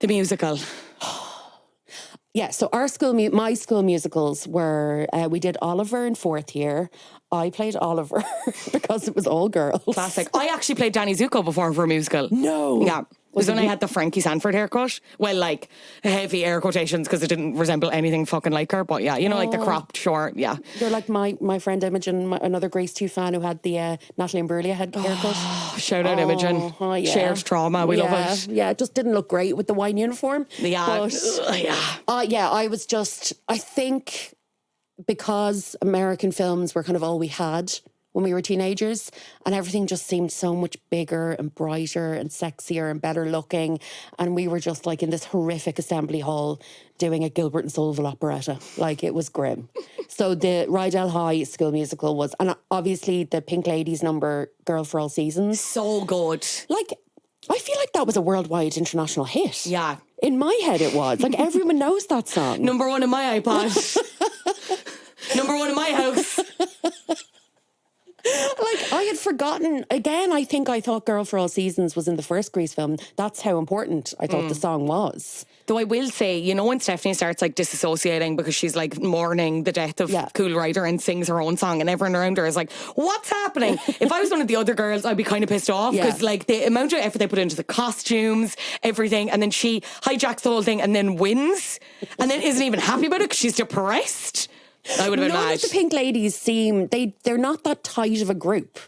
The musical. Yeah, so my school musicals were, we did Oliver in 4th year. I played Oliver because it was all girls. Classic. I actually played Danny Zuko before for a musical. No. Yeah. Because then I had the Frankie Sanford haircut. Well, like, heavy air quotations because it didn't resemble anything fucking like her. But yeah, you know, like the cropped short, yeah. You're like my friend Imogen, another Grease 2 fan who had the Natalie Imbruglia haircut. Shout out Imogen. Oh, yeah. Shared trauma, we love it. Yeah, it just didn't look great with the wine uniform. Yeah. But, I was just, I think because American films were kind of all we had when we were teenagers, and everything just seemed so much bigger and brighter and sexier and better looking, and we were just like in this horrific assembly hall doing a Gilbert and Sullivan operetta. Like, it was grim. So the Rydell High School Musical was, and obviously the Pink Ladies number Girl for All Seasons. So good. Like, I feel like that was a worldwide international hit. Yeah. In my head it was. Like, everyone knows that song. Number 1 in my iPod. Number 1 in my house. Like, I had forgotten, again, I think I thought Girl for All Seasons was in the first Grease film. That's how important I thought the song was. Though I will say, you know, when Stephanie starts like disassociating because she's like mourning the death of Cool Rider and sings her own song and everyone around her is like, what's happening? If I was one of the other girls, I'd be kind of pissed off because like the amount of effort they put into the costumes, everything, and then she hijacks the whole thing and then wins and then isn't even happy about it because she's depressed. I would have been None mad. of the Pink Ladies seem, they're not that tight of a group.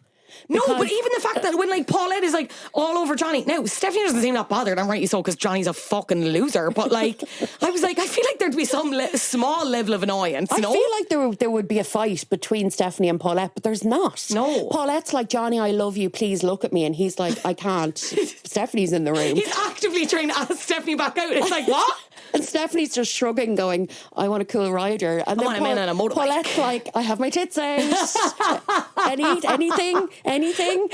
No, but even the fact that when like Paulette is like all over Johnny. Now, Stephanie doesn't seem that bothered. I'm rightly so because Johnny's a fucking loser. But like, I was like, I feel like there'd be some small level of annoyance. I feel like there would be a fight between Stephanie and Paulette, but there's not. No. Paulette's like, Johnny, I love you. Please look at me. And he's like, I can't. Stephanie's in the room. He's actively trying to ask Stephanie back out. It's like, what? And Stephanie's just shrugging, going, I want a cool rider. And I want a man on a motorbike. Paulette's like, I have my tits out. Anything.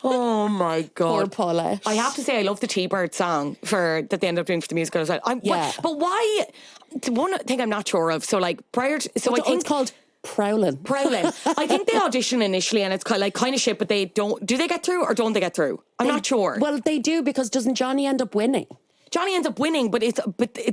Oh my God. Poor Paulette. I have to say, I love the T-Bird song that they ended up doing for the musical as well. But why? One thing I'm not sure of. So like prior to, so I think it's called Prowlin. I think they audition initially and it's kind of shit, but they don't. Do they get through or don't they get through? I'm not sure. Well, they do, because doesn't Johnny end up winning? Johnny ends up winning, but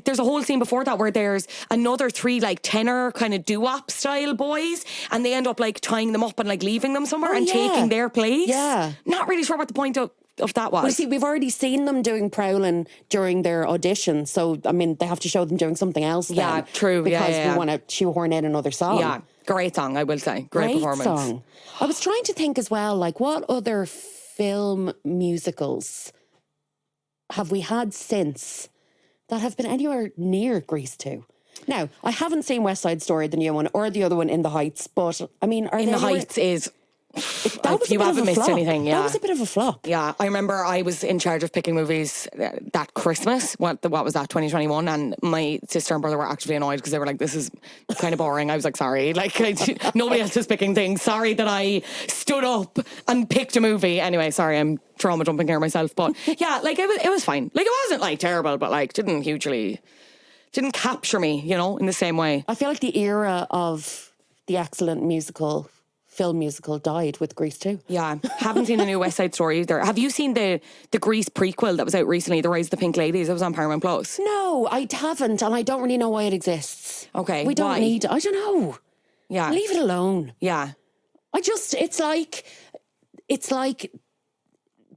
there's a whole scene before that where there's another 3 like tenor kind of doo-wop style boys, and they end up like tying them up and like leaving them somewhere and taking their place. Yeah. Not really sure what the point of that was. Well, see, we've already seen them doing Prowlin during their audition, so I mean they have to show them doing something else. Yeah, then, true. Because we want to shoehorn in another song. Yeah, great song, I will say. Great performance. Song. I was trying to think as well, like what other film musicals have we had since that have been anywhere near Grease 2? Now, I haven't seen West Side Story, the new one, or the other one, In the Heights, but I mean, In the Heights is... you haven't missed anything, yeah. That was a bit of a flop. Yeah, I remember I was in charge of picking movies that Christmas. What was that, 2021? And my sister and brother were actively annoyed because they were like, this is kind of boring. I was like, sorry. Like, nobody else is picking things. Sorry that I stood up and picked a movie. Anyway, sorry, I'm trauma dumping here myself. But yeah, like, it was fine. Like, it wasn't, like, terrible, but, like, didn't capture me, you know, in the same way. I feel like the era of the excellent film musical died with Grease 2. Yeah, haven't seen the new West Side Story either. Have you seen the Grease prequel that was out recently, The Rise of the Pink Ladies? It was on Paramount Plus. No, I haven't, and I don't really know why it exists. Okay, we don't need. I don't know. Yeah, leave it alone. Yeah, it's like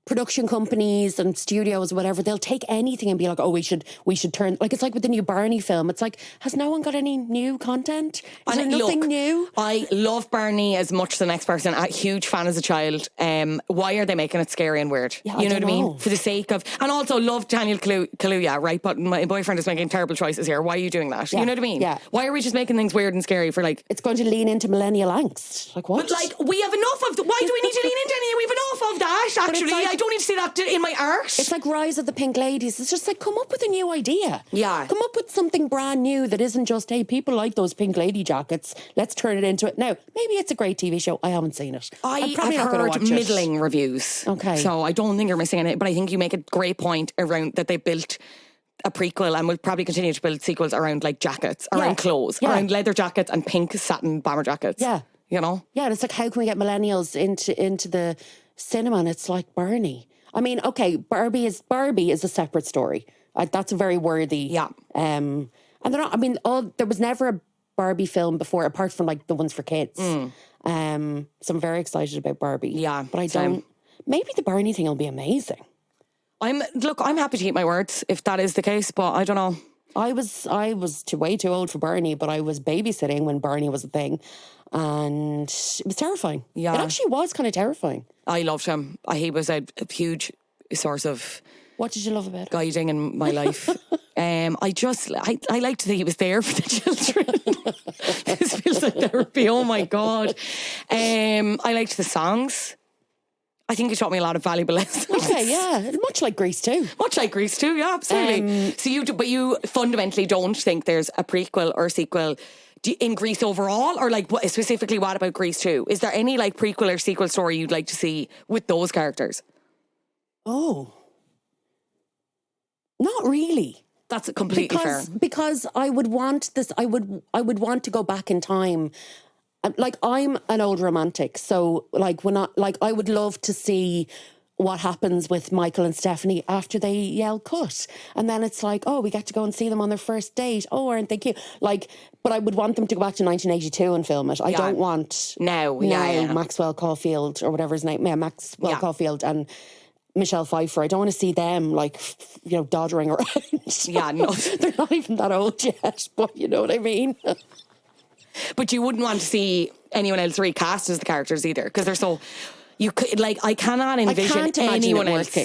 production companies and studios, whatever, they'll take anything and be like, oh, we should turn, like, it's like with the new Barney film. It's like, has no one got any new content? Is there nothing new? I love Barney as much as the next person. A huge fan as a child. Why are they making it scary and weird? Yeah, you know what I mean? For the sake of, and also love Daniel Kaluuya, right? But my boyfriend is making terrible choices here. Why are you doing that? Yeah. You know what I mean? Yeah. Why are we just making things weird and scary for like... It's going to lean into millennial angst. Like, what? But like, we have enough of... Why do we need to lean into anything? We have enough of that, actually. I don't need to see that in my art. It's like Rise of the Pink Ladies. It's just like, come up with a new idea. Yeah. Come up with something brand new that isn't just, hey, people like those pink lady jackets. Let's turn it into it. Now, maybe it's a great TV show. I haven't seen it. I've heard middling reviews. Okay. So I don't think you're missing it. But I think you make a great point around that they built a prequel and will probably continue to build sequels around like jackets, around clothes, around leather jackets and pink satin bomber jackets. Yeah. You know? Yeah, and it's like, how can we get millennials into the cinema? And it's like Barney. I mean, okay, Barbie is a separate story. That's a very worthy. Yeah. And they're not. I mean, there was never a Barbie film before, apart from like the ones for kids. So I'm very excited about Barbie. Yeah, but I don't. Maybe the Barney thing will be amazing. I'm happy to eat my words if that is the case, but I don't know. I was way too old for Barney, but I was babysitting when Barney was a thing, and it was terrifying. Yeah. It actually was kind of terrifying. I loved him. He was a huge source of... What did you love about it? Guiding in my life. I liked that he was there for the children. This feels like therapy. Oh my God. I liked the songs. I think it taught me a lot of valuable lessons. Okay, yeah. Much like Grease too. Yeah, absolutely. But you fundamentally don't think there's a prequel or sequel in Grease overall? Or like specifically what about Grease 2? Is there any like prequel or sequel story you'd like to see with those characters? Oh. Not really. That's completely fair. Because I would want this, I would want to go back in time. Like, I'm an old romantic, so like I would love to see what happens with Michael and Stephanie after they yell cut. And then it's like, oh, we get to go and see them on their first date. Oh, aren't they cute? Like, but I would want them to go back to 1982 and film it. I don't want Maxwell Caulfield or whatever his name, Maxwell Caulfield and Michelle Pfeiffer. I don't want to see them like, doddering around. Yeah, no. They're not even that old yet, but you know what I mean? But you wouldn't want to see anyone else recast as the characters either, because they're so... You could, like, I cannot envision anyone else,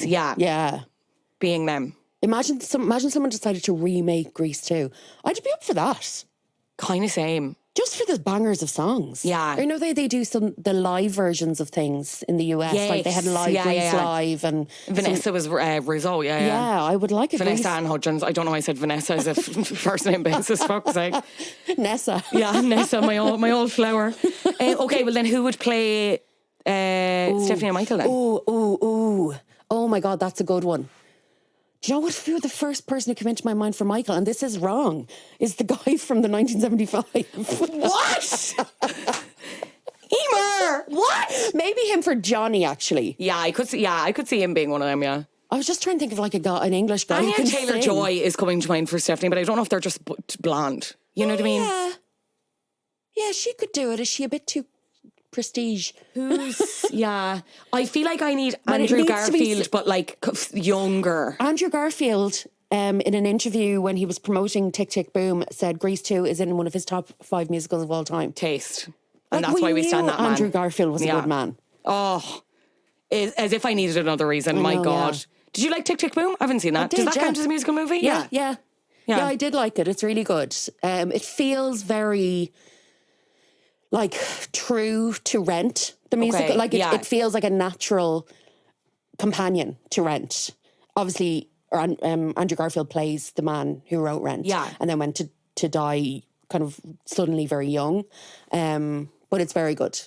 being them. Imagine someone decided to remake Grease 2. I'd be up for that. Kind of same. Just for the bangers of songs. Yeah. I know they do the live versions of things in the US. Yes. Like they had Grease Live and... Vanessa was Rizzo, Yeah, I would like it. Vanessa Ann Hudgens. I don't know why I said Vanessa as a first name basis, fuck's sake. Nessa. Yeah, Nessa, my old flower. Okay, well then who would play Stephanie and Michael then? Oh my God, that's a good one. Do you know what? The first person who came into my mind for Michael, and this is wrong, is the guy from the 1975. What? Emer! What? Maybe him for Johnny, actually. Yeah, I could see him being one of them, yeah. I was just trying to think of like an English guy who can sing. Taylor-Joy is coming to mind for Stephanie, but I don't know if they're just blonde. You know what I mean? Yeah. Yeah, she could do it. Is she a bit too prestige? Yeah. I feel like I need Andrew Garfield, but like younger. Andrew Garfield, in an interview when he was promoting Tick Tick Boom, said Grease 2 is in one of his top 5 musicals of all time. Taste. And that's why we stand that man. Andrew Garfield was a good man. Oh, as if I needed another reason. My God. Yeah. Did you like Tick Tick Boom? I haven't seen that. Does that count as a musical movie? Yeah, I did like it. It's really good. It feels very... like true to Rent, the musical. Okay, like it feels like a natural companion to Rent. Obviously, Andrew Garfield plays the man who wrote Rent, and then went to die kind of suddenly very young. But it's very good.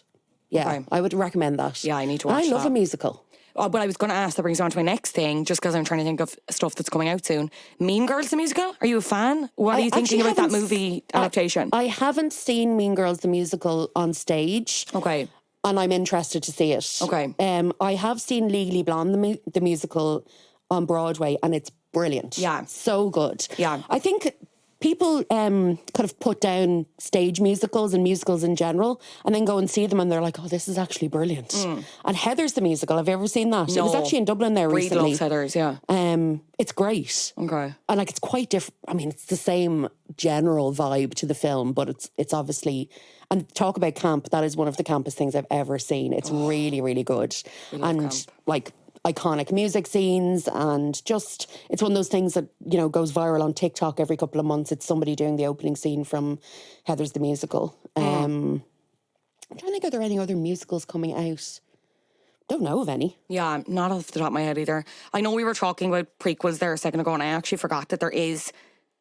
Yeah, okay. I would recommend that. Yeah, I need to watch that. I love a musical. Oh, but I was going to ask, that brings me on to my next thing, just because I'm trying to think of stuff that's coming out soon. Mean Girls, the musical? Are you a fan? What are you thinking about that movie adaptation? I haven't seen Mean Girls, the musical, on stage. Okay. And I'm interested to see it. Okay. I have seen Legally Blonde, the musical, on Broadway, and it's brilliant. Yeah. So good. Yeah. I think... people kind of put down stage musicals and musicals in general and then go and see them and they're like, oh, this is actually brilliant. And Heather's the musical. Have you ever seen that? No. It was actually in Dublin there recently. Loves Heather's, yeah. It's great. Okay. And like it's quite different. I mean, it's the same general vibe to the film, but it's obviously... And talk about camp, that is one of the campest things I've ever seen. It's really, really good. And camp. Like... iconic music scenes, and just it's one of those things that goes viral on TikTok every couple of months. It's somebody doing the opening scene from Heather's the Musical. I'm trying to think, are there any other musicals coming out? Don't know of any. Yeah, not off the top of my head either. I know we were talking about prequels there a second ago, and I actually forgot that there is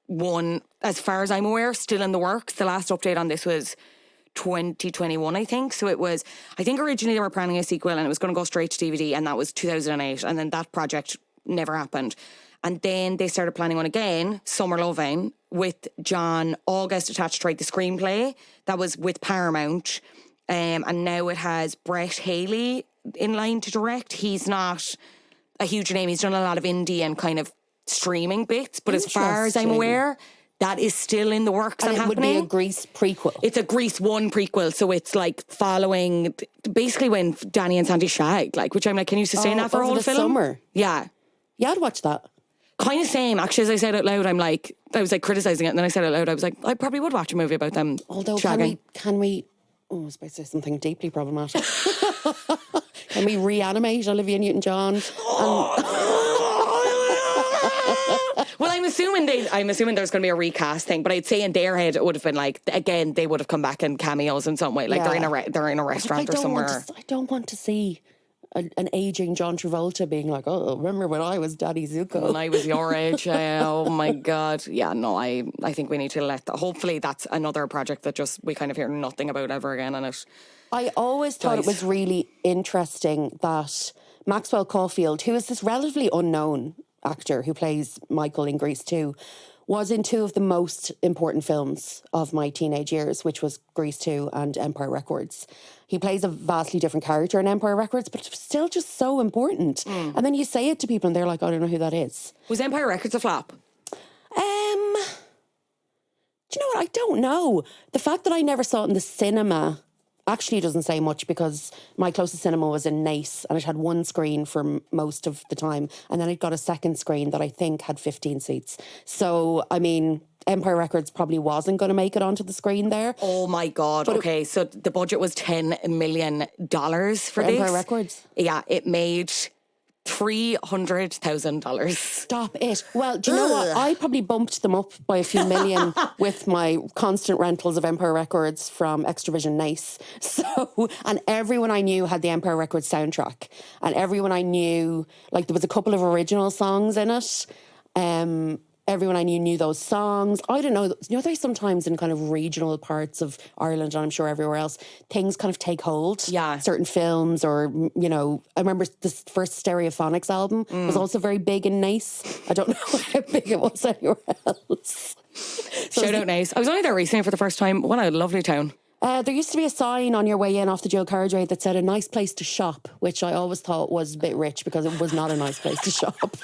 one, as far as I'm aware, still in the works. The last update on this was 2021, I think. So it was, I think originally they were planning a sequel and it was going to go straight to DVD, and that was 2008, and then that project never happened. And then they started planning one again, Summer Lovin', with John August attached to write the screenplay. That was with Paramount. And now it has Brett Haley in line to direct. He's not a huge name. He's done a lot of indie and kind of streaming bits, but as far as I'm aware, that is still in the works and happening. It would be a Grease prequel. It's a Grease 1 prequel, so it's like following basically when Danny and Sandy shag, like, which I'm like, can you sustain that for a whole film? Summer. Yeah. Yeah, I'd watch that. Kind of same. Actually, as I said out loud, I was like criticising it, and then I said out loud, I was like, I probably would watch a movie about them. Although, shagging. can we? Oh, I was about to say something deeply problematic. Can we reanimate Olivia Newton-John? Well, I'm assuming there's going to be a recast thing, but I'd say in their head it would have been like, again, they would have come back in cameos in some way, like they're in a restaurant or somewhere. I don't want to see an aging John Travolta being like, oh, remember when I was Daddy Zuko? When I was your age, oh my God. Yeah, no, I think we need to hopefully that's another project that just we kind of hear nothing about ever again on it. I always thought it was really interesting that Maxwell Caulfield, who is this relatively unknown actor who plays Michael in Grease 2, was in two of the most important films of my teenage years, which was Grease 2 and Empire Records. He plays a vastly different character in Empire Records, but it's still just so important. And then you say it to people and they're like, I don't know who that is. Was Empire Records a flop? Do you know what? I don't know. The fact that I never saw it in the cinema actually doesn't say much, because my closest cinema was in Nice and it had one screen for most of the time, and then it got a second screen that I think had 15 seats. So, I mean, Empire Records probably wasn't going to make it onto the screen there. Oh my God. But okay, so the budget was $10 million for this. Empire Records? Yeah, it made $300,000. Stop it. Well, do you know what? I probably bumped them up by a few million with my constant rentals of Empire Records from Extravision Nice. So, and everyone I knew had the Empire Records soundtrack. And everyone I knew, like there was a couple of original songs in it. Everyone I knew those songs. I don't know. You know, there's sometimes in kind of regional parts of Ireland, and I'm sure everywhere else, things kind of take hold. Yeah. Certain films, or, you know, I remember this first Stereophonics album was also very big in Nice. I don't know how big it was anywhere else. So Shout out Nice. I was only there recently for the first time. What a lovely town. There used to be a sign on your way in off the Joe Carriageway that said a nice place to shop, which I always thought was a bit rich because it was not a nice place to shop.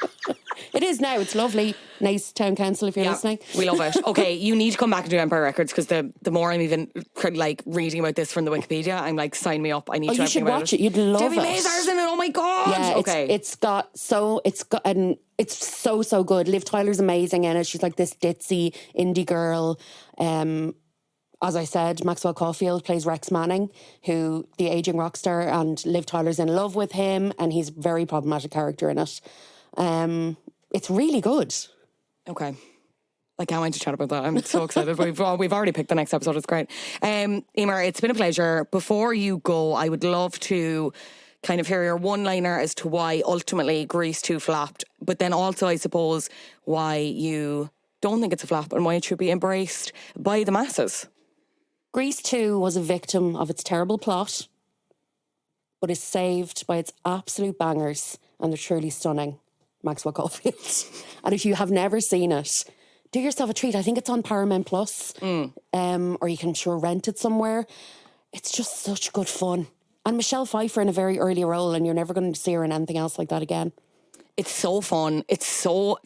It is now. It's lovely. Nice town council if you're listening. We love it. Okay, you need to come back and do Empire Records, because the more I'm even like reading about this from the Wikipedia, I'm like, sign me up. I need to know everything about it. You should watch it. You'd love Debbie it. Mazar's in it. Oh my God. Yeah, okay. It's so good. Liv Tyler's amazing in it. She's like this ditzy indie girl. As I said, Maxwell Caulfield plays Rex Manning, who the aging rock star, and Liv Tyler's in love with him, and he's a very problematic character in it. It's really good. Okay. I can't wait to chat about that. I'm so excited. We've already picked the next episode. It's great. Emer, it's been a pleasure. Before you go, I would love to kind of hear your one-liner as to why ultimately Grease 2 flopped, but then also, I suppose, why you don't think it's a flop and why it should be embraced by the masses. Grease 2 was a victim of its terrible plot, but is saved by its absolute bangers and the truly stunning Maxwell Caulfield. And if you have never seen it, do yourself a treat. I think it's on Paramount Plus, or you can rent it somewhere. It's just such good fun. And Michelle Pfeiffer in a very early role, and you're never going to see her in anything else like that again. It's so fun. It's so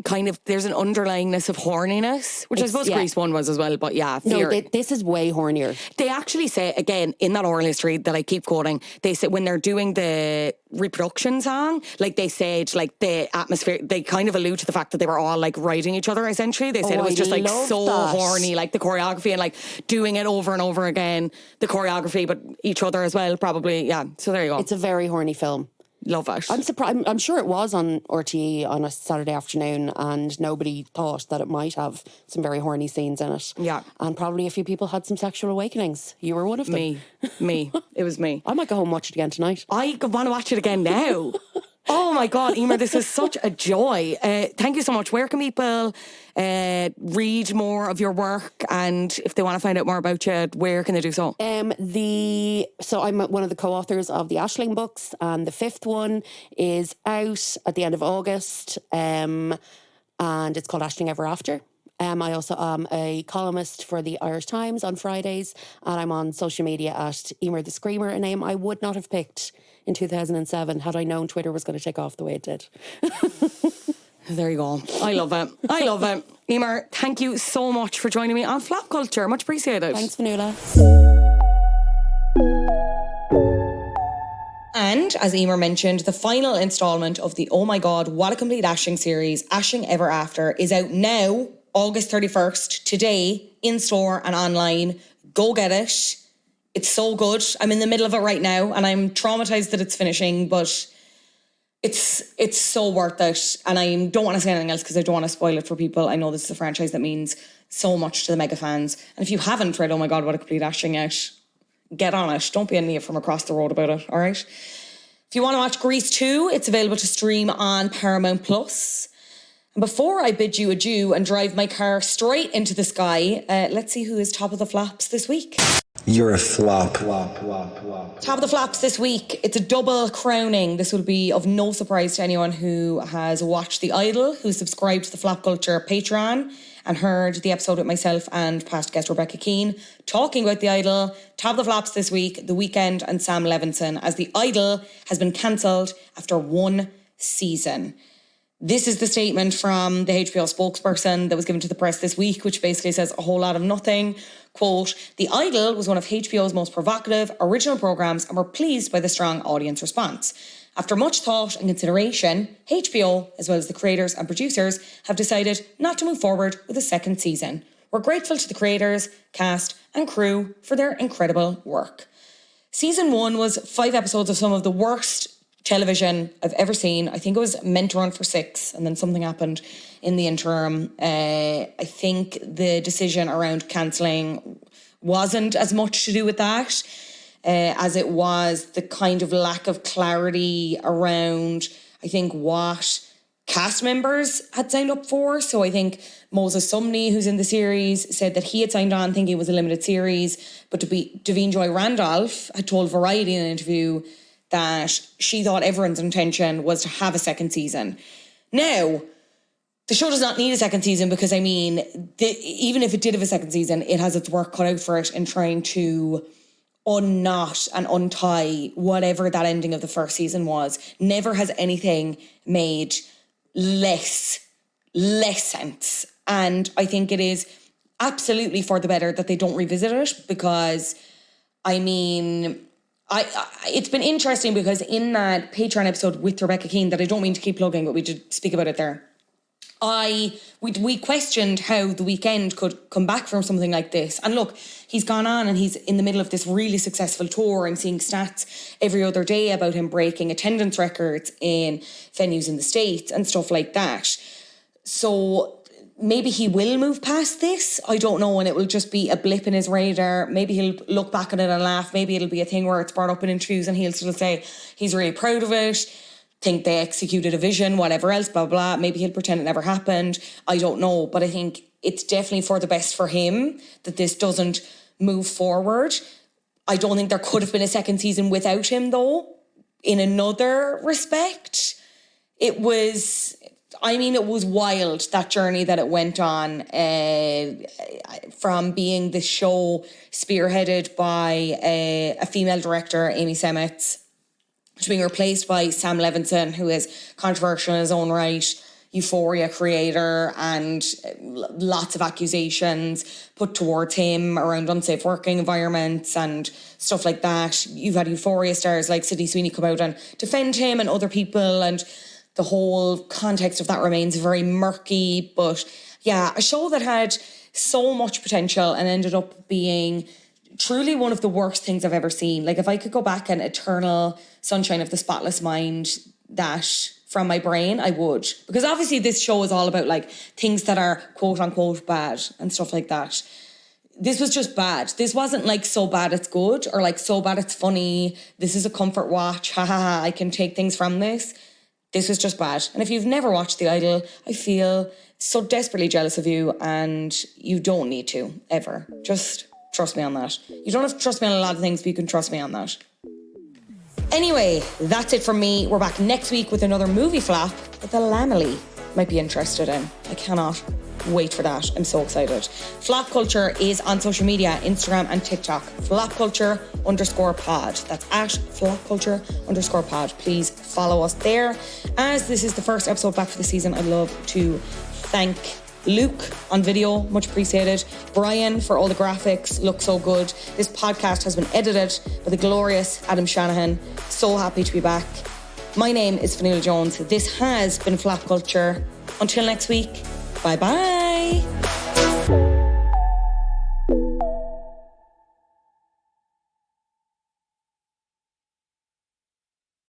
kind of, there's an underlyingness of horniness, which I suppose Grease 1 was as well, but yeah. This is way hornier. They actually say, again, in that oral history that I keep quoting, they say when they're doing the reproduction song, like they said, like the atmosphere, they kind of allude to the fact that they were all like riding each other, essentially. They said it was just like so horny, like the choreography and like doing it over and over again, the choreography, but each other as well, probably. Yeah, so there you go. It's a very horny film. Love it. I'm surprised. I'm sure it was on RTE on a Saturday afternoon, and nobody thought that it might have some very horny scenes in it. Yeah, and probably a few people had some sexual awakenings. You were one of them. Me. It was me. I might go home and watch it again tonight. I want to watch it again now. Oh my God, Emer, this is such a joy. Thank you so much. Where can people read more of your work, and if they want to find out more about you, where can they do so? So I'm one of the co-authors of the Aisling books, and the 5th one is out at the end of August, and it's called Aisling Ever After. I also am a columnist for the Irish Times on Fridays, and I'm on social media at Emer the Screamer, a name I would not have picked in 2007 had I known Twitter was going to take off the way it did. There you go. I love it. Emer, thank you so much for joining me on Flop Culture. Much appreciated. Thanks, Vanula. And, as Emer mentioned, the final instalment of the Oh My God, What a Complete Ashing series, Ashing Ever After, is out now, August 31st, today, in store and online. Go get it. It's so good. I'm in the middle of it right now, and I'm traumatized that it's finishing, but it's so worth it. And I don't want to say anything else because I don't want to spoil it for people. I know this is a franchise that means so much to the mega fans. And if you haven't read Oh My God, What a Complete Ashing yet, get on it. Don't be an idiot from across the road about it, all right? If you want to watch Grease 2, it's available to stream on Paramount Plus. And before I bid you adieu and drive my car straight into the sky, let's see who is top of the flops this week. You're a flop. Top of the flops this week. It's a double crowning. This will be of no surprise to anyone who has watched The Idol, who subscribed to the Flop Culture Patreon and heard the episode with myself and past guest Rebecca Keane talking about The Idol. Top of the flops this week, The Weeknd and Sam Levinson, as The Idol has been cancelled after one season. This is the statement from the HBO spokesperson that was given to the press this week, which basically says a whole lot of nothing. Quote, The Idol was one of HBO's most provocative, original programmes, and we're pleased by the strong audience response. After much thought and consideration, HBO, as well as the creators and producers, have decided not to move forward with a second season. We're grateful to the creators, cast, and crew for their incredible work. Season 1 was 5 episodes of some of the worst television I've ever seen. I think it was meant to run for 6, and then something happened in the interim. I think the decision around cancelling wasn't as much to do with that as it was the kind of lack of clarity around, I think, what cast members had signed up for. So I think Moses Sumney, who's in the series, said that he had signed on thinking it was a limited series, but Davine Joy Randolph had told Variety in an interview that she thought everyone's intention was to have a second season. Now, the show does not need a second season because, I mean, even if it did have a second season, it has its work cut out for it in trying to unknot and untie whatever that ending of the first season was. Never has anything made less sense. And I think it is absolutely for the better that they don't revisit it because, I mean, it's been interesting because in that Patreon episode with Rebecca Keane, that I don't mean to keep plugging, but we did speak about it there, we questioned how The Weeknd could come back from something like this. And look, he's gone on and he's in the middle of this really successful tour. I'm seeing stats every other day about him breaking attendance records in venues in the States and stuff like that. So maybe he will move past this. I don't know, and it will just be a blip in his radar. Maybe he'll look back on it and laugh. Maybe it'll be a thing where it's brought up in interviews and he'll sort of say he's really proud of it, think they executed a vision, whatever else, blah, blah. Maybe he'll pretend it never happened. I don't know, but I think it's definitely for the best for him that this doesn't move forward. I don't think there could have been a second season without him, though, in another respect. It was wild, that journey that it went on, from being the show spearheaded by a female director, Amy Semmets, to being replaced by Sam Levinson, who is controversial in his own right, Euphoria creator, and lots of accusations put towards him around unsafe working environments and stuff like that. You've had Euphoria stars like Sydney Sweeney come out and defend him and other people, and the whole context of that remains very murky. But yeah, a show that had so much potential and ended up being truly one of the worst things I've ever seen. Like, if I could go back and eternal sunshine of the spotless mind that from my brain, I would. Because obviously this show is all about like things that are quote unquote bad and stuff like that. This was just bad. This wasn't like so bad it's good or like so bad it's funny. This is a comfort watch. Ha ha ha, I can take things from this. This was just bad. And if you've never watched The Idol, I feel so desperately jealous of you, and you don't need to, ever. Just trust me on that. You don't have to trust me on a lot of things, but you can trust me on that. Anyway, that's it from me. We're back next week with another movie flop that the Lamely might be interested in. I cannot wait for that. I'm so excited. Flop Culture is on social media, Instagram and TikTok. flopculture_pod. That's at flopculture_pod. Please follow us there. As this is the first episode back for the season, I'd love to thank Luke on video, much appreciated. Brian for all the graphics, look so good. This podcast has been edited by the glorious Adam Shanahan. So happy to be back. My name is Fionnuala Jones. This has been Flap Culture. Until next week, bye-bye.